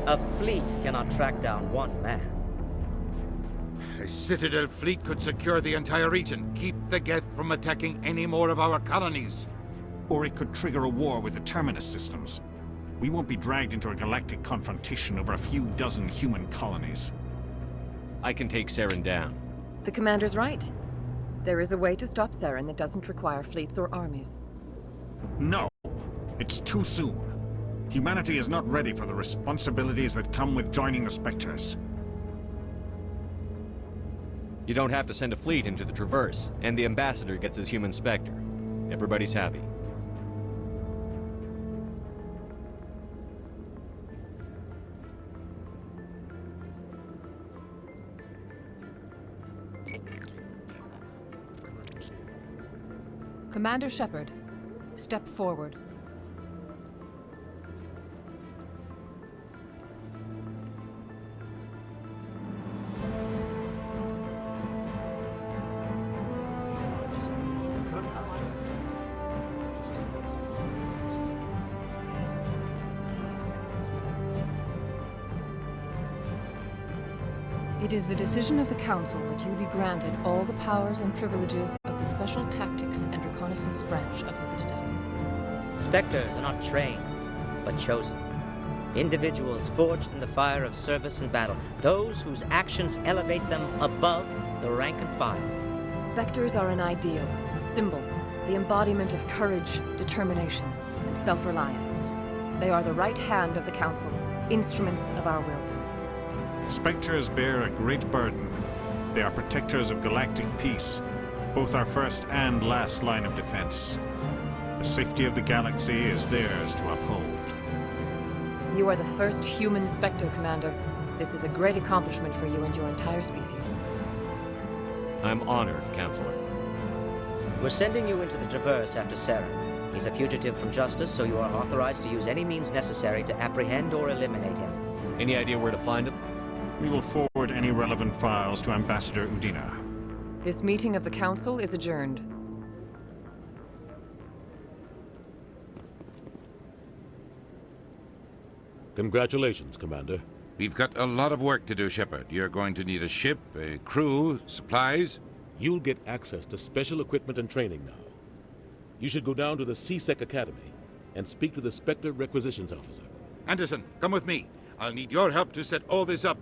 A fleet cannot track down one man. A Citadel fleet could secure the entire region, keep the Geth from attacking any more of our colonies. Or it could trigger a war with the Terminus systems. We won't be dragged into a galactic confrontation over a few dozen human colonies. I can take Saren down. The Commander's right. There is a way to stop Saren that doesn't require fleets or armies. No. It's too soon. Humanity is not ready for the responsibilities that come with joining the Spectres. You don't have to send a fleet into the Traverse, and the Ambassador gets his human Spectre. Everybody's happy. Commander Shepard, step forward. It is the decision of the Council that you be granted all the powers and privileges of the Special Tactics and Reconnaissance branch of the Citadel. Spectres are not trained, but chosen. Individuals forged in the fire of service and battle. Those whose actions elevate them above the rank and file. Spectres are an ideal, a symbol, the embodiment of courage, determination, and self-reliance. They are the right hand of the Council, instruments of our will. Spectres bear a great burden. They are protectors of galactic peace, both our first and last line of defense. The safety of the galaxy is theirs to uphold. You are the first human Spectre, Commander. This is a great accomplishment for you and your entire species. I'm honored, Counselor. We're sending you into the Traverse after Saren. He's a fugitive from justice, so you are authorized to use any means necessary to apprehend or eliminate him. Any idea where to find him? We will forward any relevant files to Ambassador Udina. This meeting of the Council is adjourned. Congratulations, Commander. We've got a lot of work to do, Shepard. You're going to need a ship, a crew, supplies. You'll get access to special equipment and training now. You should go down to the C-Sec Academy and speak to the Spectre Requisitions Officer. Anderson, come with me. I'll need your help to set all this up.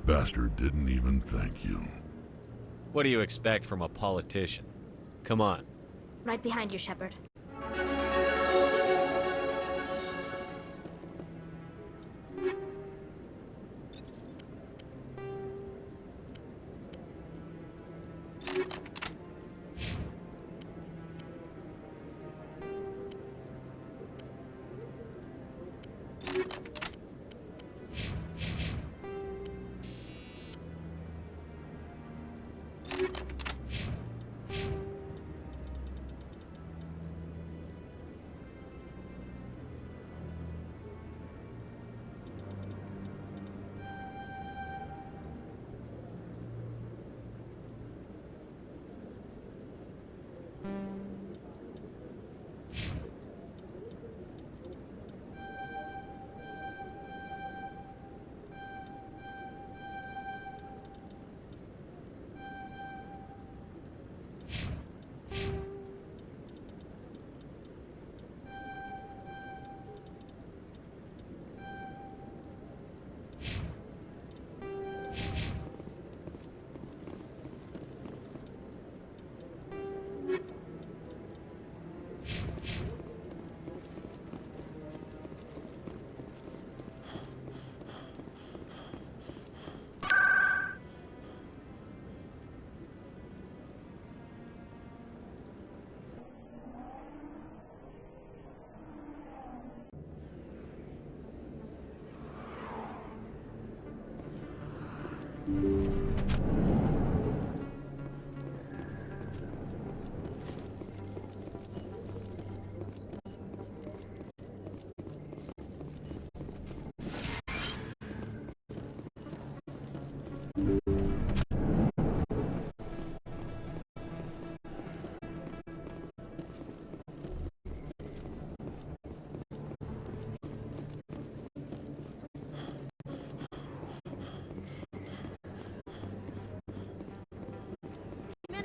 Bastard didn't even thank you. What do you expect from a politician? Come on. Right behind you, Shepard.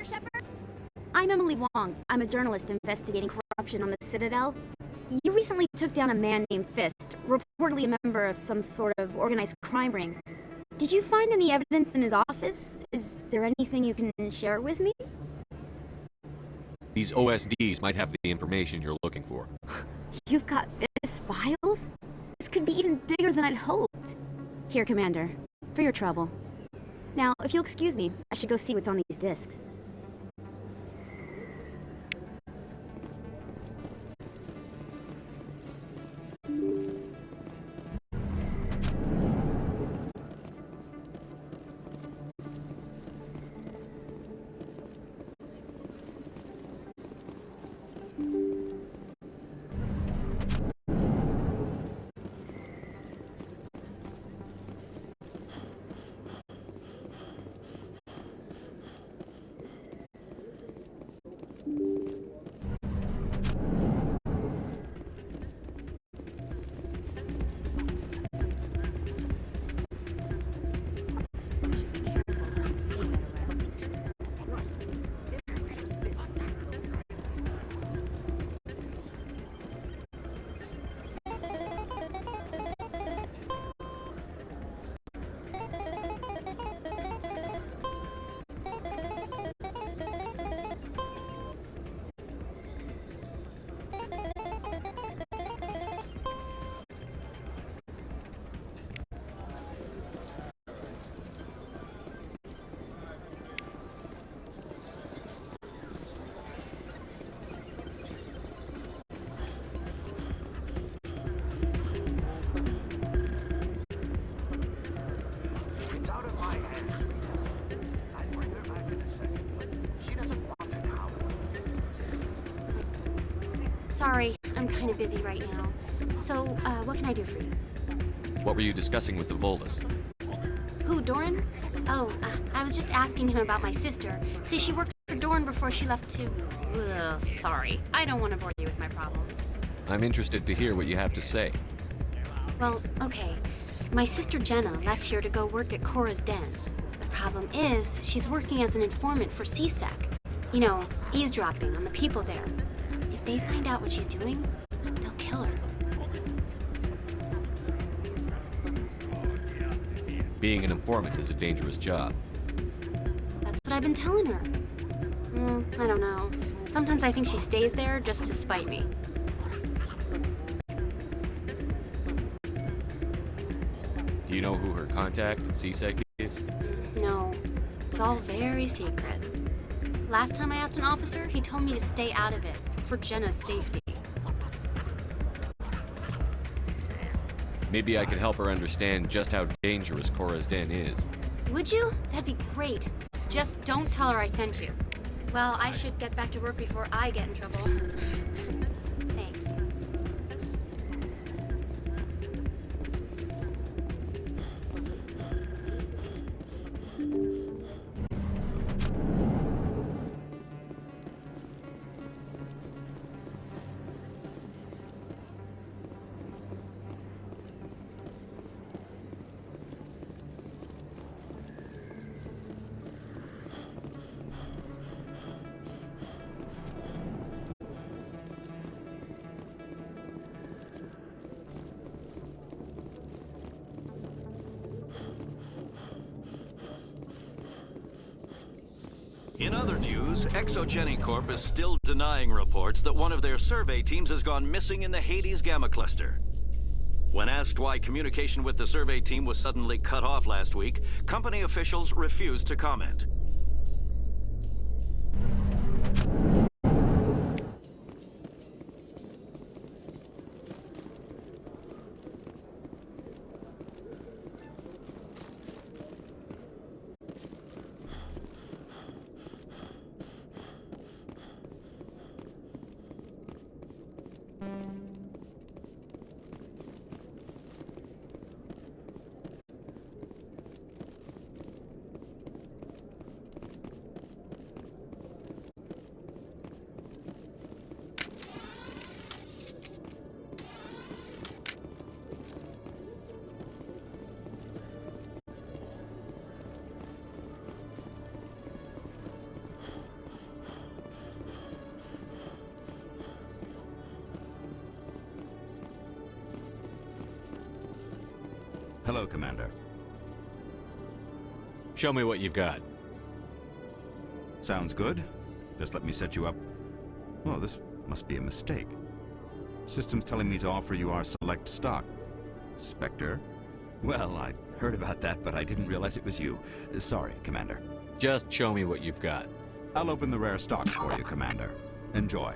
Commander Shepard? I'm Emily Wong. I'm a journalist investigating corruption on the Citadel. You recently took down a man named Fist, reportedly a member of some sort of organized crime ring. Did you find any evidence in his office? Is there anything you can share with me? These OSDs might have the information you're looking for. You've got Fist's files? This could be even bigger than I'd hoped. Here, Commander, for your trouble. Now, if you'll excuse me, I should go see what's on these discs. Sorry, I'm kind of busy right now. So, what can I do for you? What were you discussing with the Volus? Who, Doran? Oh, I was just asking him about my sister. See, she worked for Doran before she left to... Ugh, sorry. I don't want to bore you with my problems. I'm interested to hear what you have to say. Well, okay. My sister Jenna left here to go work at Cora's Den. The problem is, she's working as an informant for CSEC. You know, eavesdropping on the people there. If they find out what she's doing, they'll kill her. Being an informant is a dangerous job. That's what I've been telling her. I don't know. Sometimes I think she stays there just to spite me. Do you know who her contact at CSEC is? No, it's all very secret. Last time I asked an officer, he told me to stay out of it, for Jenna's safety. Maybe I could help her understand just how dangerous Cora's Den is. Would you? That'd be great. Just don't tell her I sent you. Well, I should get back to work before I get in trouble. Thanks. In other news, Exogeny Corp is still denying reports that one of their survey teams has gone missing in the Hades Gamma Cluster. When asked why communication with the survey team was suddenly cut off last week, company officials refused to comment. Hello, Commander. Show me what you've got. Sounds good. Just let me set you up. Oh, this must be a mistake. System's telling me to offer you our select stock. Spectre? Well, I'd heard about that, but I didn't realize it was you. Sorry, Commander. Just show me what you've got. I'll open the rare stocks for you, Commander. Enjoy.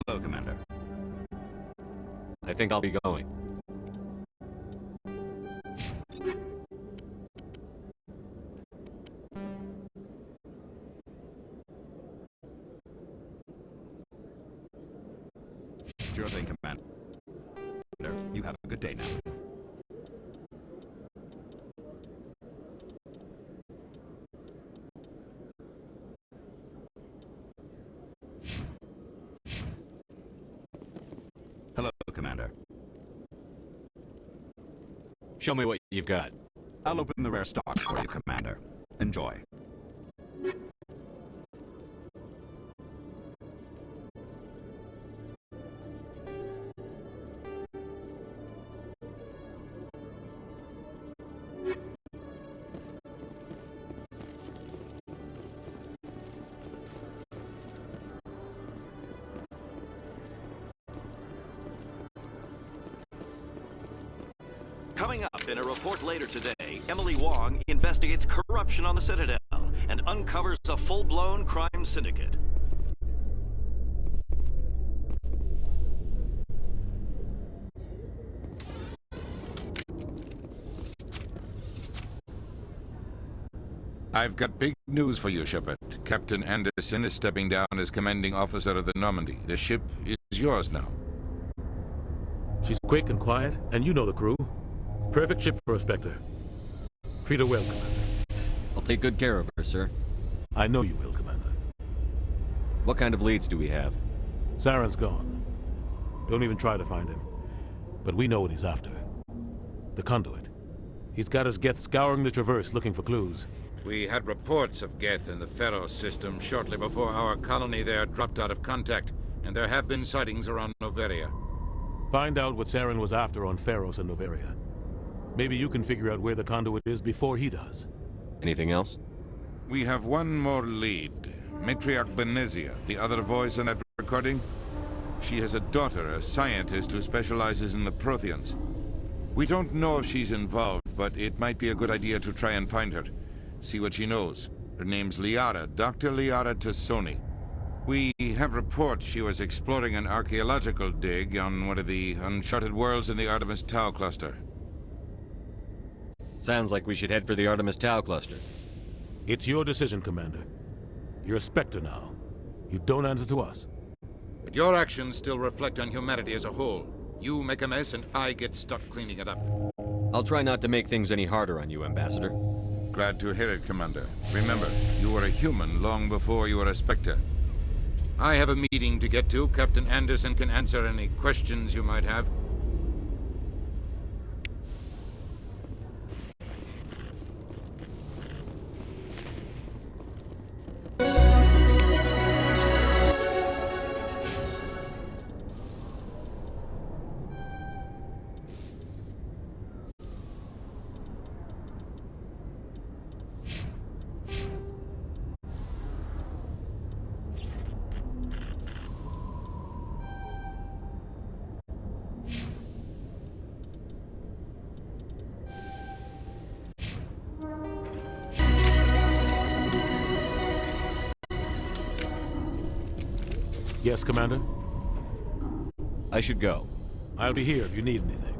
Hello, Commander. I think I'll be going. Sure thing, Commander. You have a good day now. Hello, Commander. Show me what you've got. I'll open the rare stocks for you, Commander. Enjoy. Coming up in a report later today, Emily Wong investigates corruption on the Citadel and uncovers a full-blown crime syndicate. I've got big news for you, Shepard. Captain Anderson is stepping down as commanding officer of the Normandy. The ship is yours now. She's quick and quiet, and you know the crew. Perfect ship for a Spectre. Treat her well, Commander. I'll take good care of her, sir. I know you will, Commander. What kind of leads do we have? Saren's gone. Don't even try to find him. But we know what he's after. The Conduit. He's got his Geth scouring the Traverse looking for clues. We had reports of Geth in the Pharos system shortly before our colony there dropped out of contact, and there have been sightings around Noveria. Find out what Saren was after on Pharos and Noveria. Maybe you can figure out where the Conduit is before he does. Anything else? We have one more lead. Matriarch Benezia, the other voice in that recording. She has a daughter, a scientist who specializes in the Protheans. We don't know if she's involved, but it might be a good idea to try and find her. See what she knows. Her name's Liara, Dr. Liara Tassoni. We have reports she was exploring an archaeological dig on one of the uncharted worlds in the Artemis Tau cluster. Sounds like we should head for the Artemis Tau cluster. It's your decision, Commander. You're a Spectre now. You don't answer to us. But your actions still reflect on humanity as a whole. You make a mess and I get stuck cleaning it up. I'll try not to make things any harder on you, Ambassador. Glad to hear it, Commander. Remember, you were a human long before you were a Spectre. I have a meeting to get to. Captain Anderson can answer any questions you might have. Yes, Commander? I should go. I'll be here if you need anything.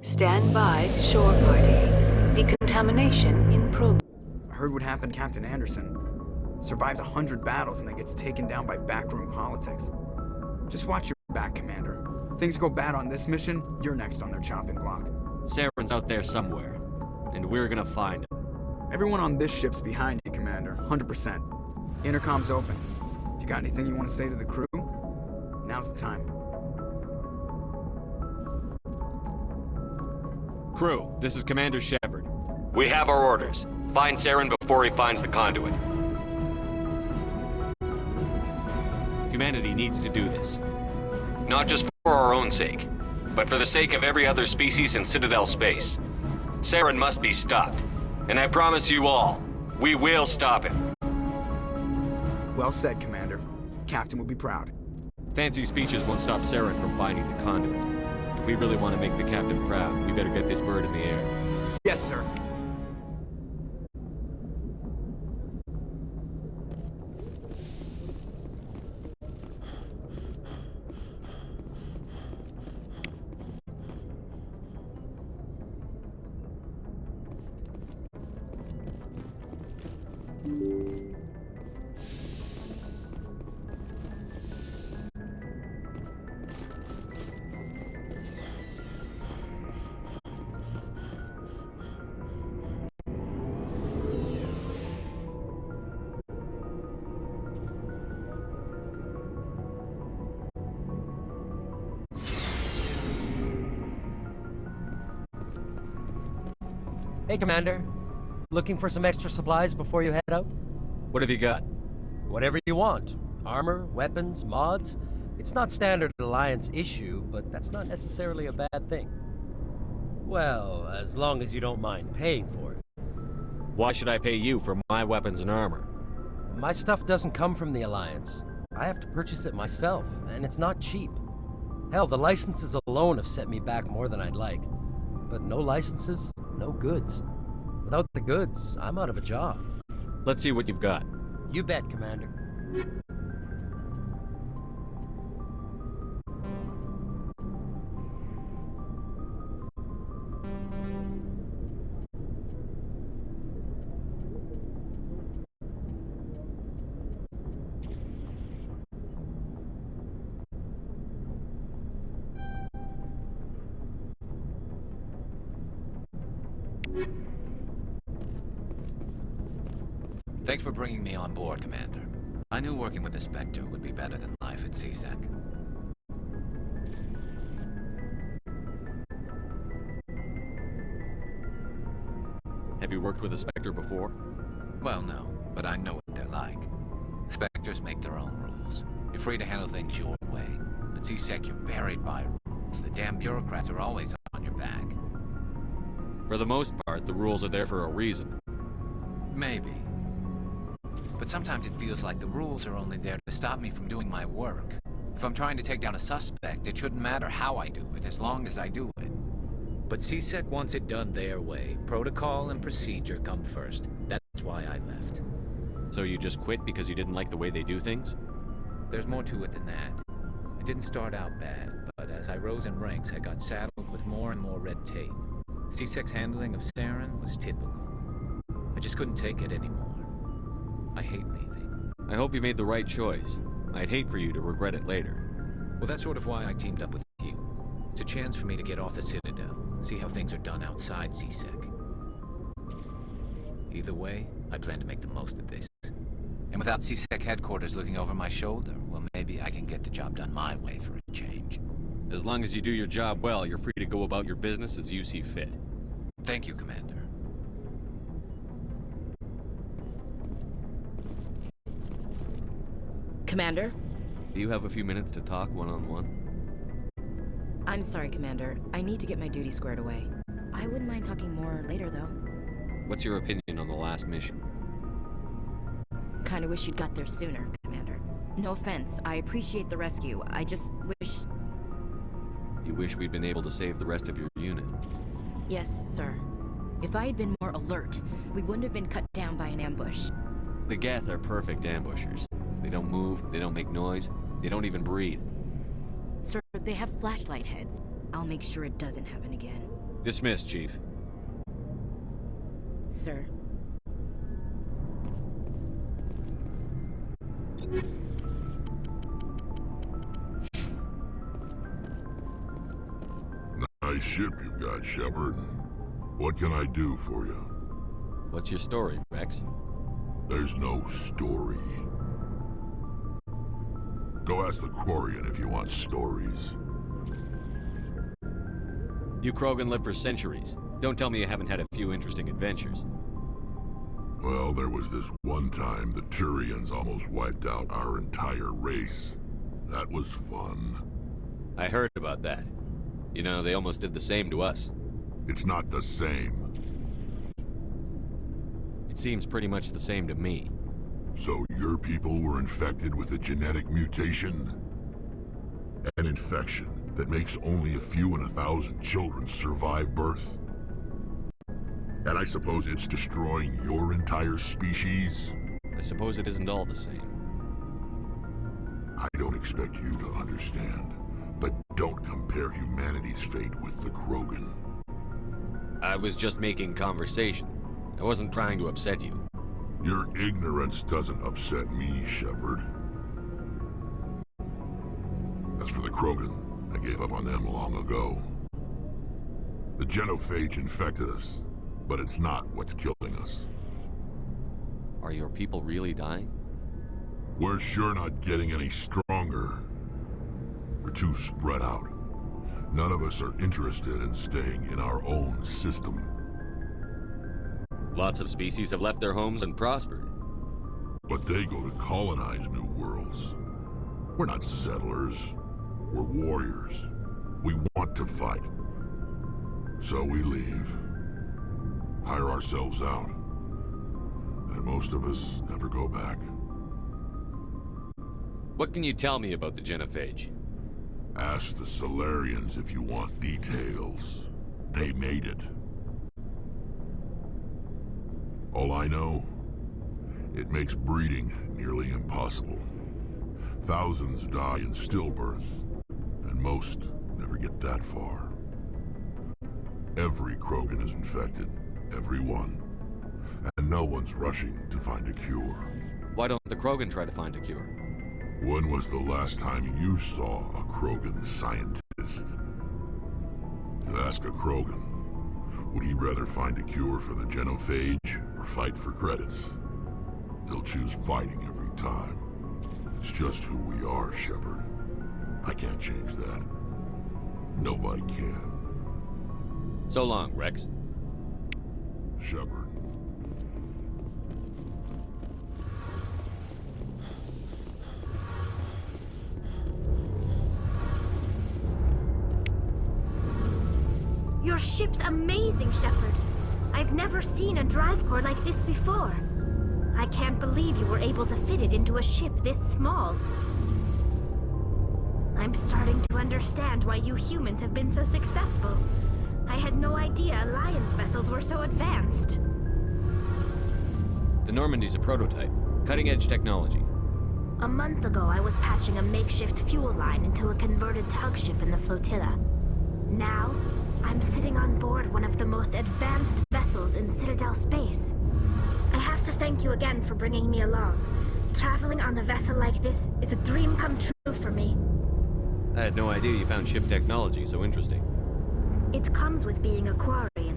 Stand by, shore party. Decontamination in progress. heard what happened to Captain Anderson. Survives 100 battles and then gets taken down by backroom politics. Just watch your back, Commander. Things go bad on this mission, you're next on their chopping block. Saren's out there somewhere, and we're gonna find him. Everyone on this ship's behind you, Commander. 100%. Intercom's open. If you got anything you want to say to the crew, now's the time. Crew, this is Commander Shepard. We have our orders. Find Saren before he finds the conduit. Humanity needs to do this. Not just for our own sake, but for the sake of every other species in Citadel space. Saren must be stopped. And I promise you all, we will stop him. Well said, Commander. Captain will be proud. Fancy speeches won't stop Saren from finding the conduit. If we really want to make the captain proud, we better get this bird in the air. Yes, sir. Hey, Commander. Looking for some extra supplies before you head out? What have you got? Whatever you want. Armor, weapons, mods. It's not standard Alliance issue, but that's not necessarily a bad thing. Well, as long as you don't mind paying for it. Why should I pay you for my weapons and armor? My stuff doesn't come from the Alliance. I have to purchase it myself, and it's not cheap. Hell, the licenses alone have set me back more than I'd like. But no licenses, no goods. Without the goods, I'm out of a job. Let's see what you've got. You bet, Commander. Thanks for bringing me on board, Commander. I knew working with the Spectre would be better than life at CSEC. Have you worked with a Spectre before? Well, no, but I know what they're like. Spectres make their own rules. You're free to handle things your way. At CSEC, you're buried by rules. The damn bureaucrats are always on your back. For the most part, the rules are there for a reason. Maybe. But sometimes it feels like the rules are only there to stop me from doing my work. If I'm trying to take down a suspect, it shouldn't matter how I do it, as long as I do it. But CSEC wants it done their way. Protocol and procedure come first. That's why I left. So you just quit because you didn't like the way they do things? There's more to it than that. It didn't start out bad, but as I rose in ranks, I got saddled with more and more red tape. CSEC's handling of Saren was typical. I just couldn't take it anymore. I hate leaving. I hope you made the right choice. I'd hate for you to regret it later. Well, that's sort of why I teamed up with you. It's a chance for me to get off the Citadel, see how things are done outside CSEC. Either way, I plan to make the most of this. And without CSEC headquarters looking over my shoulder, well, maybe I can get the job done my way for a change. As long as you do your job well, you're free to go about your business as you see fit. Thank you, Commander. Commander? Do you have a few minutes to talk one-on-one? I'm sorry, Commander. I need to get my duty squared away. I wouldn't mind talking more later, though. What's your opinion on the last mission? Kinda wish you'd got there sooner, Commander. No offense, I appreciate the rescue. I just wish... You wish we'd been able to save the rest of your unit? Yes, sir. If I had been more alert, we wouldn't have been cut down by an ambush. The Geth are perfect ambushers. They don't move, they don't make noise, they don't even breathe. Sir, they have flashlight heads. I'll make sure it doesn't happen again. Dismissed, Chief. Sir. Nice ship you've got, Shepard. What can I do for you? What's your story, Rex? There's no story. Go ask the Quarian if you want stories. You Krogan live for centuries. Don't tell me you haven't had a few interesting adventures. Well, there was this one time the Turians almost wiped out our entire race. That was fun. I heard about that. You know, they almost did the same to us. It's not the same. It seems pretty much the same to me. So your people were infected with a genetic mutation? An infection that makes only a few in 1,000 children survive birth? And I suppose it's destroying your entire species? I suppose it isn't all the same. I don't expect you to understand, but don't compare humanity's fate with the Krogan. I was just making conversation. I wasn't trying to upset you. Your ignorance doesn't upset me, Shepard. As for the Krogan, I gave up on them long ago. The genophage infected us, but it's not what's killing us. Are your people really dying? We're sure not getting any stronger. We're too spread out. None of us are interested in staying in our own system. Lots of species have left their homes and prospered. But they go to colonize new worlds. We're not settlers. We're warriors. We want to fight. So we leave. Hire ourselves out. And most of us never go back. What can you tell me about the genophage? Ask the Solarians if you want details. They made it. All I know, it makes breeding nearly impossible. Thousands die in stillbirth, and most never get that far. Every Krogan is infected, every one. And no one's rushing to find a cure. Why don't the Krogan try to find a cure? When was the last time you saw a Krogan scientist? You ask a Krogan, would he rather find a cure for the genophage or fight for credits? He'll choose fighting every time. It's just who we are, Shepard. I can't change that. Nobody can. So long, Rex. Shepard. Your ship's amazing, Shepard. I've never seen a drive core like this before. I can't believe you were able to fit it into a ship this small. I'm starting to understand why you humans have been so successful. I had no idea Alliance vessels were so advanced. The Normandy's a prototype. Cutting-edge technology. A month ago, I was patching a makeshift fuel line into a converted tug ship in the flotilla. Now, I'm sitting on board one of the most advanced vessels in Citadel space. I have to thank you again for bringing me along. Traveling on a vessel like this is a dream come true for me. I had no idea you found ship technology so interesting. It comes with being a Quarian.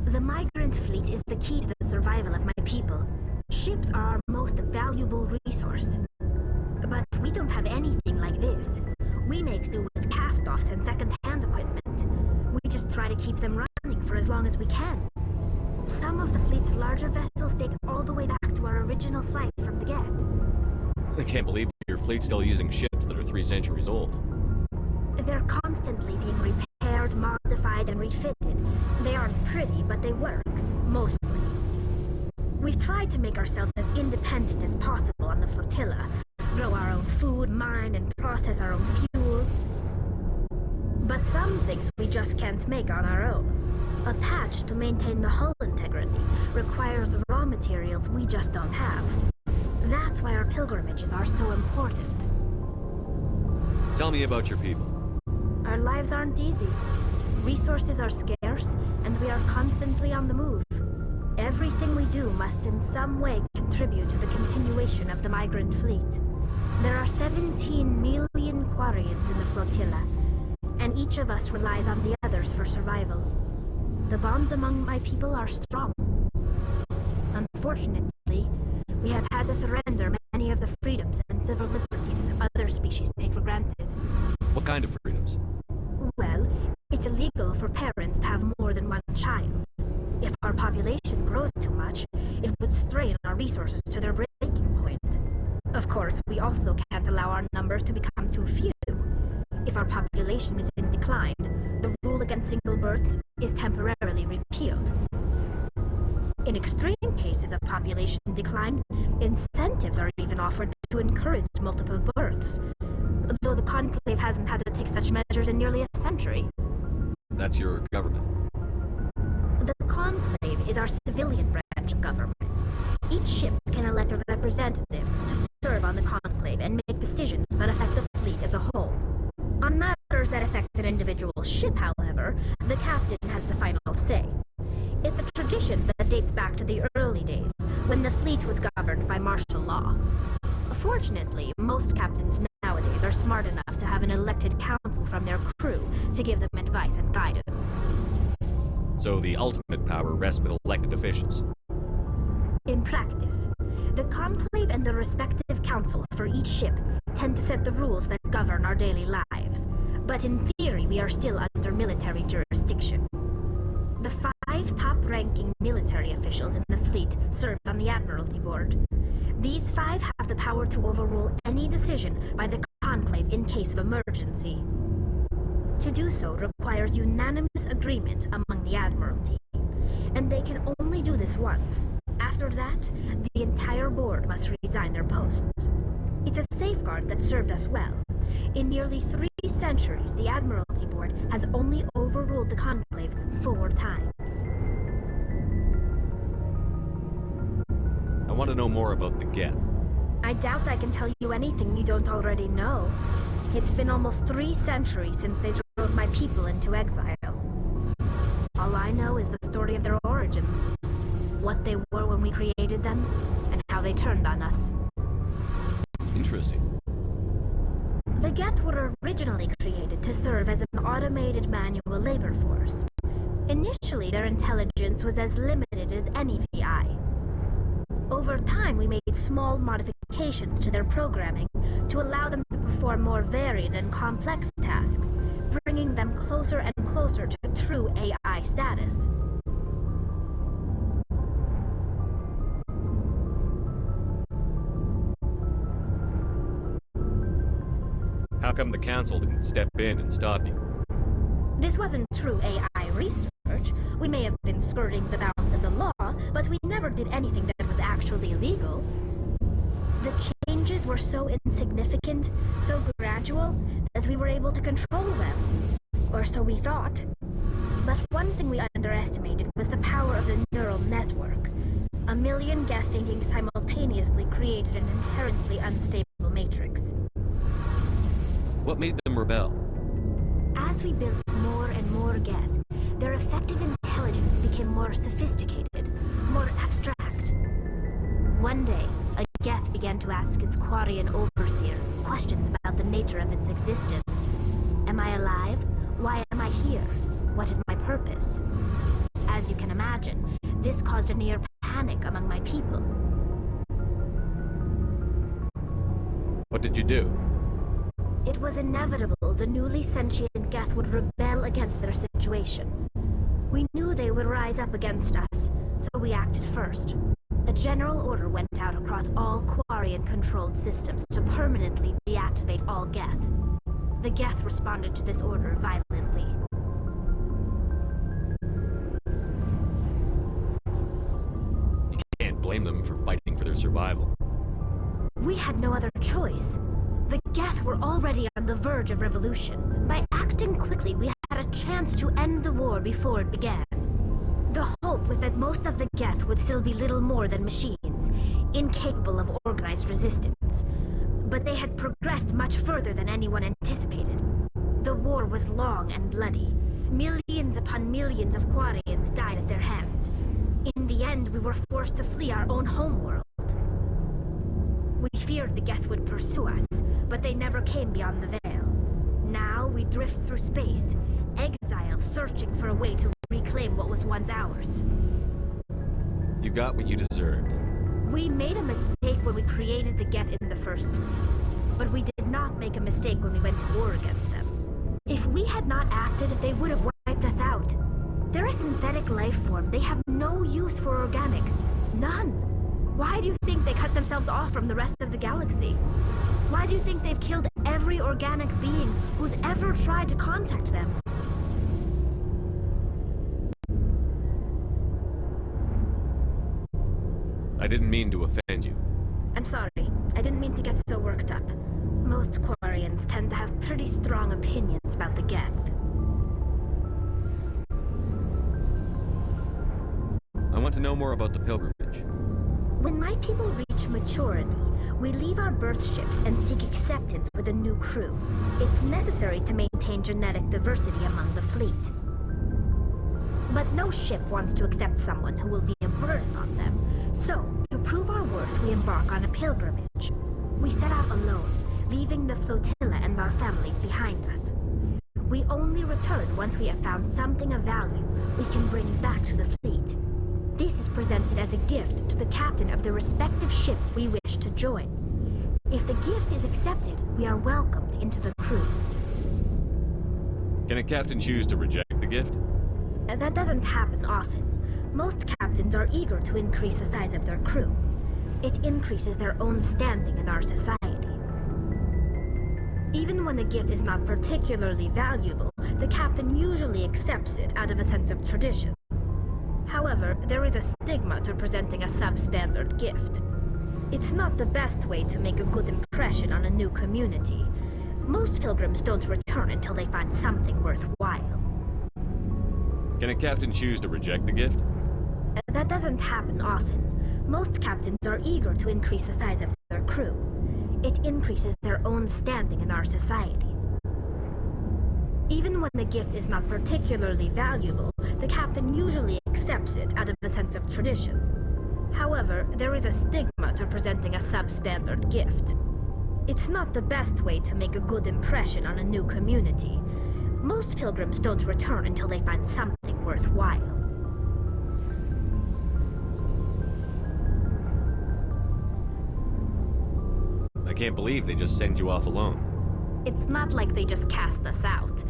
The migrant fleet is the key to the survival of my people. Ships are our most valuable resource. But we don't have anything like this. We make do with cast-offs and second-hand equipment. We just try to keep them running for as long as we can. Some of the fleet's larger vessels date all the way back to our original flight from the Geth. I can't believe your fleet's still using ships that are 3 centuries old. They're constantly being repaired, modified, and refitted. They aren't pretty, but they work. Mostly. We've tried to make ourselves as independent as possible on the flotilla. Grow our own food, mine, and process our own fuel. But some things we just can't make on our own. A patch to maintain the hull integrity requires raw materials we just don't have. That's why our pilgrimages are so important. Tell me about your people. Our lives aren't easy. Resources are scarce, and we are constantly on the move. Everything we do must in some way contribute to the continuation of the migrant fleet. There are 17 million Quarians in the flotilla, and each of us relies on the others for survival. The bonds among my people are strong. Unfortunately, we have had to surrender many of the freedoms and civil liberties other species take for granted. What kind of freedoms? Well, it's illegal for parents to have more than one child. If our population grows too much, it would strain our resources to their breaking point. Of course, we also can't allow our numbers to become too few. If our population is in decline, the rule against single births is temporarily repealed. In extreme cases of population decline, incentives are even offered to encourage multiple births, though the Conclave hasn't had to take such measures in nearly a century. That's your government. The Conclave is our civilian branch of government. Each ship can elect a representative to serve on the Conclave and make decisions that affect the fleet as a whole. On matters that affect an individual ship, however, the captain has the final say. It's a tradition that dates back to the early days, when the fleet was governed by martial law. Fortunately, most captains nowadays are smart enough to have an elected council from their crew to give them advice and guidance. So the ultimate power rests with elected officials. In practice, the Conclave and the respective council for each ship tend to set the rules that govern our daily lives, but in theory we are still under military jurisdiction. The 5 top-ranking military officials in the fleet serve on the Admiralty Board. These 5 have the power to overrule any decision by the Conclave in case of emergency. To do so requires unanimous agreement among the Admiralty, and they can only do this once. After that, the entire board must resign their posts. It's a safeguard that served us well. In nearly 3 centuries, the Admiralty Board has only overruled the Conclave 4 times. I want to know more about the Geth. I doubt I can tell you anything you don't already know. It's been almost 3 centuries since they drove my people into exile. All I know is the story of their origins, what they were when we created them, and how they turned on us. Interesting. The Geth were originally created to serve as an automated manual labor force. Initially, their intelligence was as limited as any VI. Over time, we made small modifications to their programming to allow them to perform more varied and complex tasks, bringing them closer and closer to true AI status. How come the Council didn't step in and stop you? This wasn't true AI research. We may have been skirting the bounds of the law, but we never did anything that was actually illegal. The changes were so insignificant, so gradual, that we were able to control them. Or so we thought. But one thing we underestimated was the power of the neural network. 1 million Geth thinking simultaneously created an inherently unstable matrix. What made them rebel? As we built more and more Geth, their effective intelligence became more sophisticated, more abstract. One day, a Geth began to ask its Quarian overseer questions about the nature of its existence. Am I alive? Why am I here? What is my purpose? As you can imagine, this caused a near panic among my people. What did you do? It was inevitable the newly sentient Geth would rebel against their situation. We knew they would rise up against us, so we acted first. A general order went out across all Quarian-controlled systems to permanently deactivate all Geth. The Geth responded to this order violently. You can't blame them for fighting for their survival. We had no other choice. The Geth were already on the verge of revolution. By acting quickly, we had a chance to end the war before it began. The hope was that most of the Geth would still be little more than machines, incapable of organized resistance. But they had progressed much further than anyone anticipated. The war was long and bloody. Millions upon millions of Quarians died at their hands. In the end, we were forced to flee our own homeworld. We feared the Geth would pursue us, but they never came beyond the Veil. Now we drift through space, exile searching for a way to reclaim what was once ours. You got what you deserved. We made a mistake when we created the Geth in the first place, but we did not make a mistake when we went to war against them. If we had not acted, they would have wiped us out. They're a synthetic life form. They have no use for organics. None. Why do you think they cut themselves off from the rest of the galaxy? Why do you think they've killed every organic being who's ever tried to contact them? I didn't mean to offend you. I'm sorry. I didn't mean to get so worked up. Most Quarians tend to have pretty strong opinions about the Geth. I want to know more about the pilgrimage. When my people reach maturity, we leave our birth ships and seek acceptance with a new crew. It's necessary to maintain genetic diversity among the fleet. But no ship wants to accept someone who will be a burden on them. So, to prove our worth, we embark on a pilgrimage. We set out alone, leaving the flotilla and our families behind us. We only return once we have found something of value we can bring back to the fleet. This is presented as a gift to the captain of the respective ship we wish to join. If the gift is accepted, we are welcomed into the crew. Can a captain choose to reject the gift? That doesn't happen often. Most captains are eager to increase the size of their crew. It increases their own standing in our society. Even when the gift is not particularly valuable, the captain usually accepts it out of a sense of tradition. However, there is a stigma to presenting a substandard gift. It's not the best way to make a good impression on a new community. Most pilgrims don't return until they find something worthwhile. Can a captain choose to reject the gift? That doesn't happen often. Most captains are eager to increase the size of their crew. It increases their own standing in our society. Even when the gift is not particularly valuable, the captain usually accepts it out of a sense of tradition. However, there is a stigma to presenting a substandard gift. It's not the best way to make a good impression on a new community. Most pilgrims don't return until they find something worthwhile. I can't believe they just send you off alone. It's not like they just cast us out.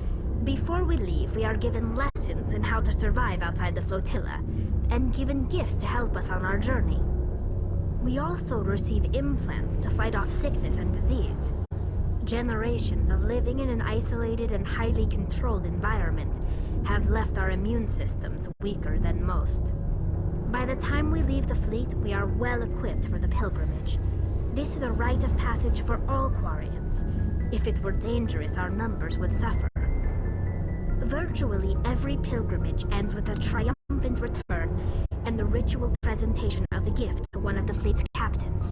Before we leave, we are given lessons in how to survive outside the flotilla, and given gifts to help us on our journey. We also receive implants to fight off sickness and disease. Generations of living in an isolated and highly controlled environment have left our immune systems weaker than most. By the time we leave the fleet, we are well equipped for the pilgrimage. This is a rite of passage for all Quarians. If it were dangerous, our numbers would suffer. Virtually every pilgrimage ends with a triumphant return and the ritual presentation of the gift to one of the fleet's captains.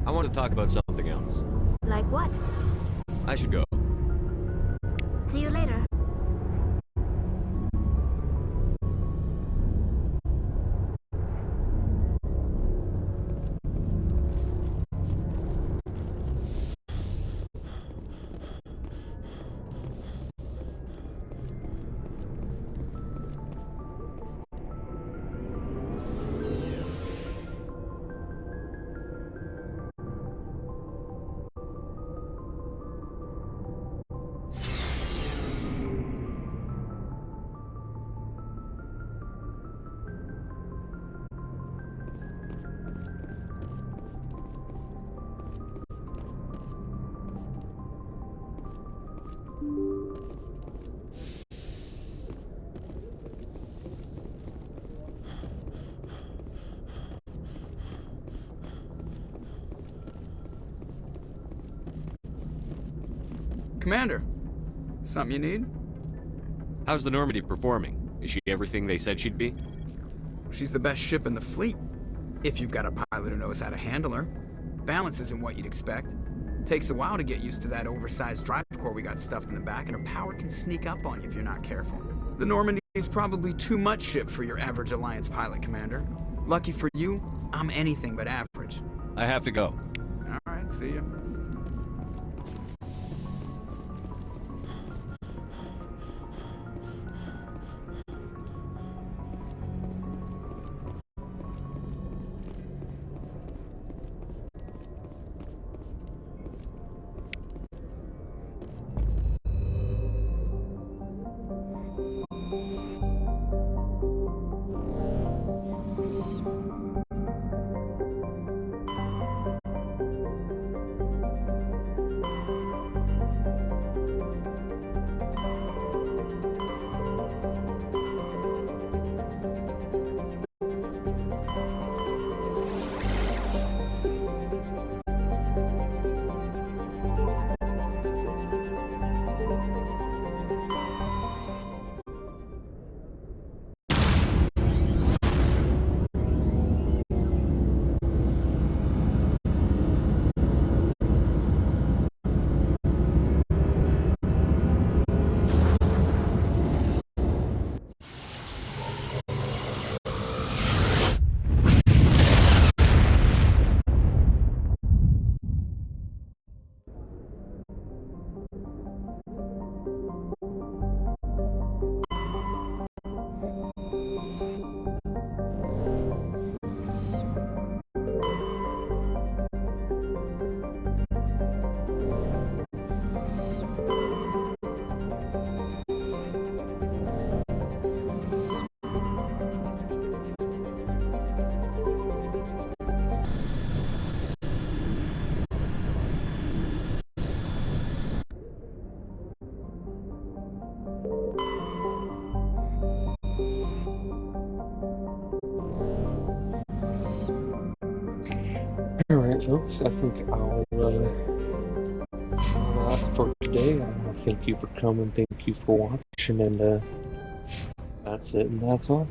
I want to talk about something else. Like what? I should go. See you later. Commander, something you need? How's the Normandy performing? Is she everything they said she'd be? She's the best ship in the fleet, if you've got a pilot who knows how to handle her. Balance isn't what you'd expect. Takes a while to get used to that oversized drive core we got stuffed in the back, and her power can sneak up on you if you're not careful. The Normandy is probably too much ship for your average Alliance pilot, Commander. Lucky for you, I'm anything but average. I have to go. Alright, see ya. Alright folks, I think I'll for today. Thank you for coming, thank you for watching, and that's it and that's all.